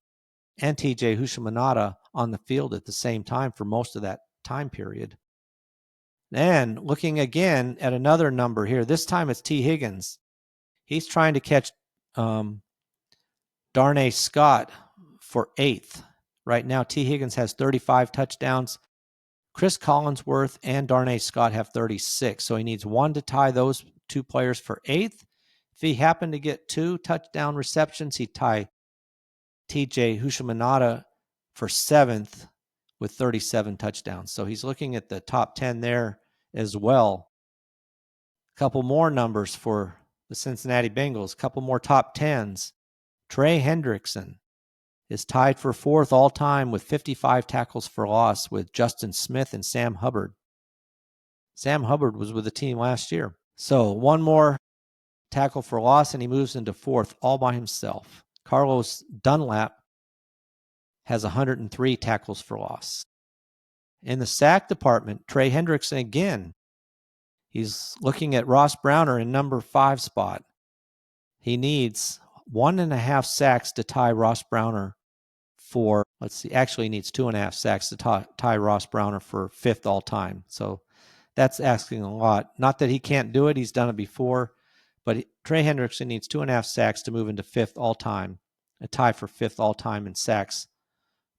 and TJ Houshmandzadeh on the field at the same time for most of that time period. And looking again at another number here, this time it's T. Higgins. He's trying to catch Darnay Scott for 8th. Right now, T. Higgins has 35 touchdowns. Chris Collinsworth and Darnay Scott have 36. So he needs 1 to tie those 2 players for 8th. If he happened to get 2 touchdown receptions, he'd tie TJ Houshmandzadeh for 7th with 37 touchdowns. So he's looking at the top 10 there as well. A couple more numbers for the Cincinnati Bengals, a couple more top 10s. Trey Hendrickson is tied for 4th all-time with 55 tackles for loss with Justin Smith and Sam Hubbard. Sam Hubbard was with the team last year. So 1 more tackle for loss, and he moves into 4th all by himself. Carlos Dunlap has 103 tackles for loss. In the sack department, Trey Hendrickson again. He's looking at Ross Browner in number 5 spot. He needs 1.5 sacks to tie Ross Browner for, actually he needs 2.5 sacks to tie Ross Browner for 5th all-time. So that's asking a lot. Not that he can't do it. He's done it before. But Trey Hendrickson needs 2.5 sacks to move into 5th all-time, a tie for 5th all-time in sacks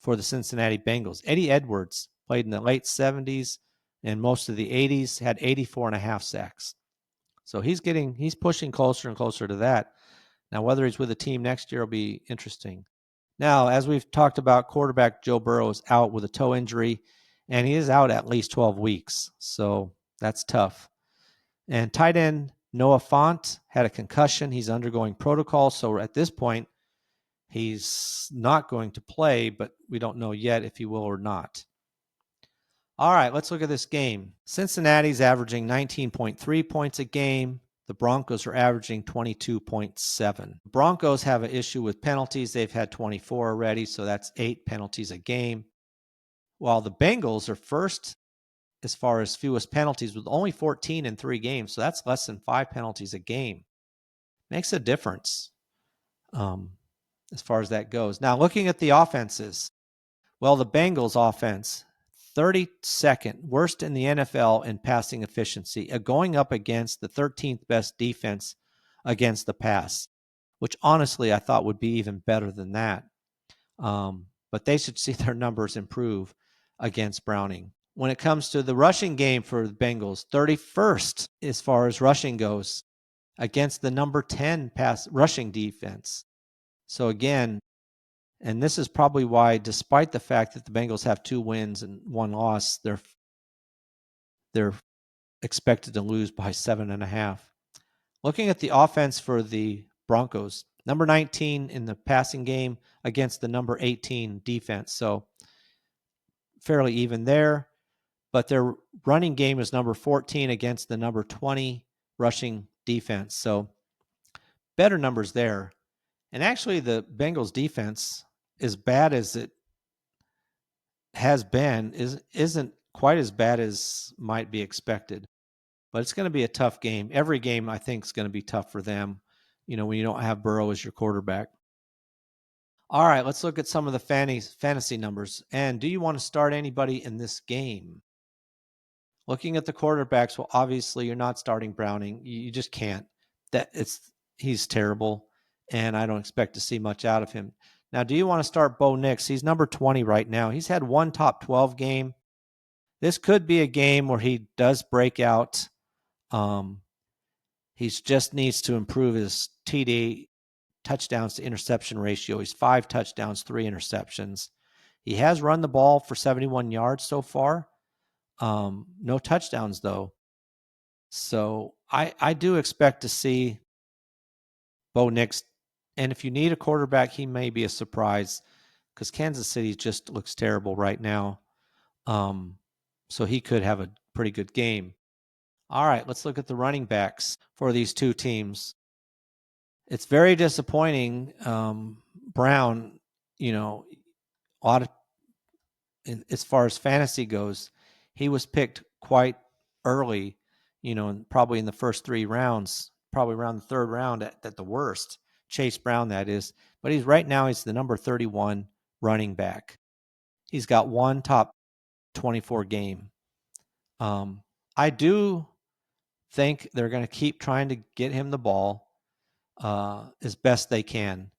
for the Cincinnati Bengals. Eddie Edwards played in the late 70s and most of the 80s, had 84.5 sacks. So he's pushing closer and closer to that. Now, whether he's with the team next year will be interesting. Now, as we've talked about, quarterback Joe Burrow is out with a toe injury, and he is out at least 12 weeks. So that's tough. And tight end Noah Fant had a concussion. He's undergoing protocol. So at this point, he's not going to play, but we don't know yet if he will or not. All right, let's look at this game. Cincinnati's averaging 19.3 points a game. The Broncos are averaging 22.7. The Broncos have an issue with penalties. They've had 24 already, so that's 8 penalties a game. While the Bengals are first as far as fewest penalties with only 14 in 3 games, so that's less than 5 penalties a game. Makes a difference as far as that goes. Now, looking at the offenses, well, the Bengals offense, 32nd, worst in the NFL in passing efficiency, going up against the 13th best defense against the pass, which honestly I thought would be even better than that. But they should see their numbers improve against Browning. When it comes to the rushing game for the Bengals, 31st as far as rushing goes against the number 10 pass rushing defense. So again, and this is probably why, despite the fact that the Bengals have 2 wins and 1 loss, they're expected to lose by 7.5. Looking at the offense for the Broncos, number 19 in the passing game against the number 18 defense. So fairly even there. But their running game is number 14 against the number 20 rushing defense. So better numbers there. And actually, the Bengals defense, as bad as it has been, isn't quite as bad as might be expected. But it's going to be a tough game. Every game, I think, is going to be tough for them, when you don't have Burrow as your quarterback. All right, let's look at some of the fantasy numbers. And do you want to start anybody in this game? Looking at the quarterbacks, well, obviously you're not starting Browning. You just can't. He's terrible, and I don't expect to see much out of him. Now, do you want to start Bo Nix? He's number 20 right now. He's had one top 12 game. This could be a game where he does break out. He just needs to improve his TD, touchdowns to interception ratio. He's 5 touchdowns, 3 interceptions. He has run the ball for 71 yards so far. No touchdowns, though. So I do expect to see Bo Nix. And if you need a quarterback, he may be a surprise because Kansas City just looks terrible right now. So he could have a pretty good game. All right, let's look at the running backs for these two teams. It's very disappointing. Brown, as far as fantasy goes, he was picked quite early, probably in the first 3 rounds, probably around the 3rd round at the worst. Chase Brown, that is. But he's the number 31 running back. He's got one top 24 game. I do think they're going to keep trying to get him the ball as best they can.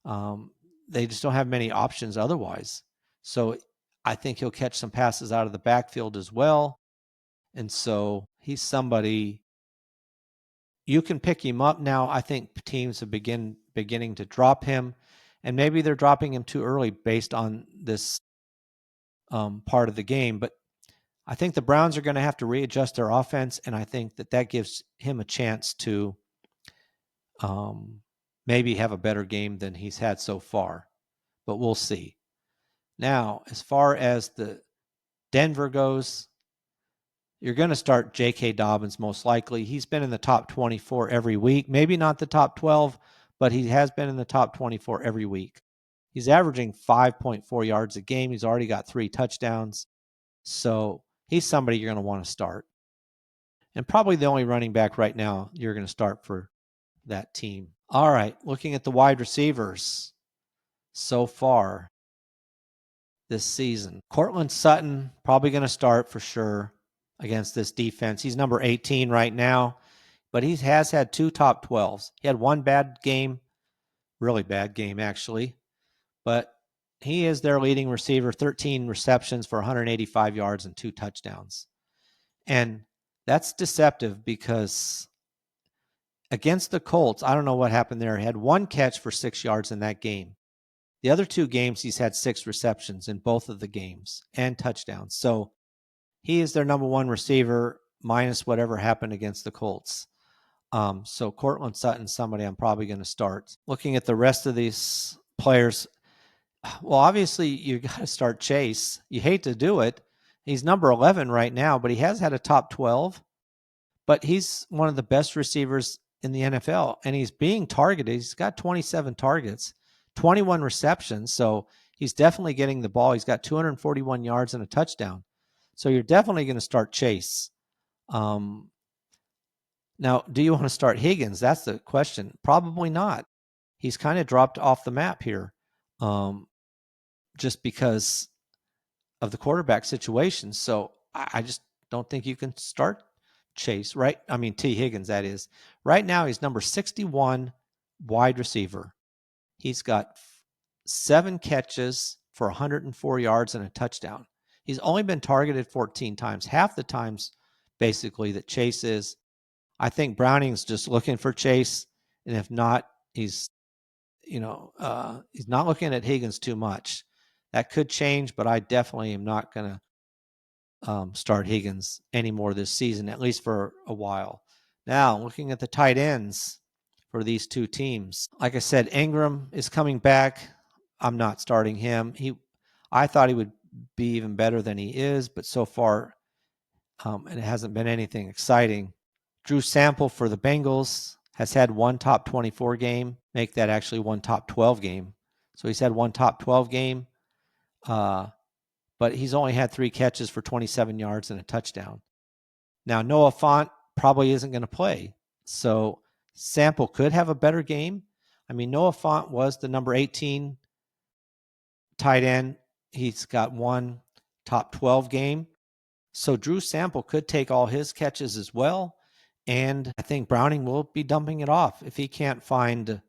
They just don't have many options otherwise. So I think he'll catch some passes out of the backfield as well. And so he's somebody you can pick him up now. I think teams have beginning to drop him, and maybe they're dropping him too early based on this part of the game. But I think the Browns are going to have to readjust their offense, and I think that gives him a chance to maybe have a better game than he's had so far. But we'll see. Now, as far as the Denver goes, you're going to start J.K. Dobbins most likely. He's been in the top 24 every week. Maybe not the top 12, but he has been in the top 24 every week. He's averaging 5.4 yards a game. He's already got 3 touchdowns. So he's somebody you're going to want to start. And probably the only running back right now you're going to start for that team. All right, looking at the wide receivers so far this season. Courtland Sutton, probably going to start for sure against this defense. He's number 18 right now, but he has had 2 top 12s. He had one bad game, really bad game actually, but he is their leading receiver, 13 receptions for 185 yards and 2 touchdowns. And that's deceptive because against the Colts, I don't know what happened there. He had 1 catch for 6 yards in that game. The other 2 games, he's had 6 receptions in both of the games and touchdowns. So he is their number 1 receiver minus whatever happened against the Colts. So Courtland Sutton's somebody I'm probably going to start. Looking at the rest of these players, well, obviously you got to start Chase. You hate to do it. He's number 11 right now, but he has had a top 12. But he's one of the best receivers in the NFL, and he's being targeted. He's got 27 targets, 21 receptions, so he's definitely getting the ball. He's got 241 yards and a touchdown. So you're definitely going to start Chase. Now, do you want to start Higgins? That's the question. Probably not. He's kind of dropped off the map here just because of the quarterback situation. So I just don't think you can start Chase, right? I mean, T. Higgins, that is. Right now, he's number 61 wide receiver. He's got 7 catches for 104 yards and a touchdown. He's only been targeted 14 times, half the times basically that Chase is. I think Browning's just looking for Chase, and if not, he's not looking at Higgins too much. That could change, but I definitely am not going to start Higgins anymore this season, at least for a while. Now, looking at the tight ends for these two teams, like I said, Ingram is coming back. I'm not starting him. I thought he would be even better than he is, but so far, and it hasn't been anything exciting. Drew Sample for the Bengals has had 1 top 24 game, make that actually 1 top 12 game. So he's had 1 top 12 game, but he's only had 3 catches for 27 yards and a touchdown. Now, Noah Fant probably isn't going to play. So Sample could have a better game. I mean, Noah Fant was the number 18 tight end. He's got 1 top 12 game. So Drew Sample could take all his catches as well. And I think Browning will be dumping it off if he can't find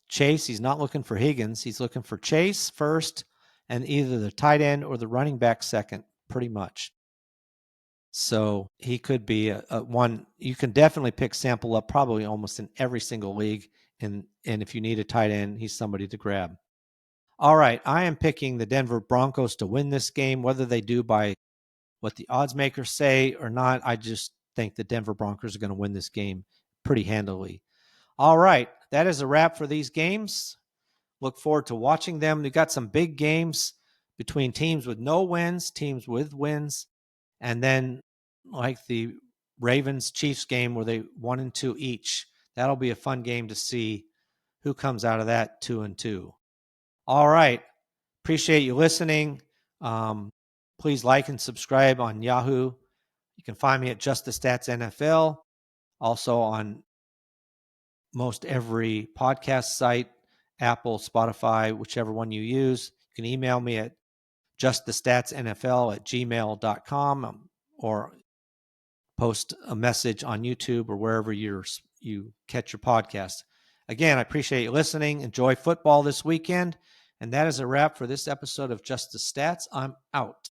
Chase. He's not looking for Higgins. He's looking for Chase first and either the tight end or the running back second, pretty much. So he could be a one. You can definitely pick Sample up probably almost in every single league. And if you need a tight end, he's somebody to grab. All right, I am picking the Denver Broncos to win this game, whether they do by what the odds makers say or not. I just think the Denver Broncos are going to win this game pretty handily. All right, that is a wrap for these games. Look forward to watching them. We've got some big games between teams with no wins, teams with wins, and then like the Ravens-Chiefs game where they 1-2 each. That'll be a fun game to see who comes out of that 2-2. All right. Appreciate you listening. Please like and subscribe on Yahoo. You can find me at Just the Stats NFL. Also on most every podcast site, Apple, Spotify, whichever one you use. You can email me at justthestatsnfl@gmail.com or post a message on YouTube or wherever you catch your podcast. Again, I appreciate you listening. Enjoy football this weekend. And that is a wrap for this episode of Just the Stats. I'm out.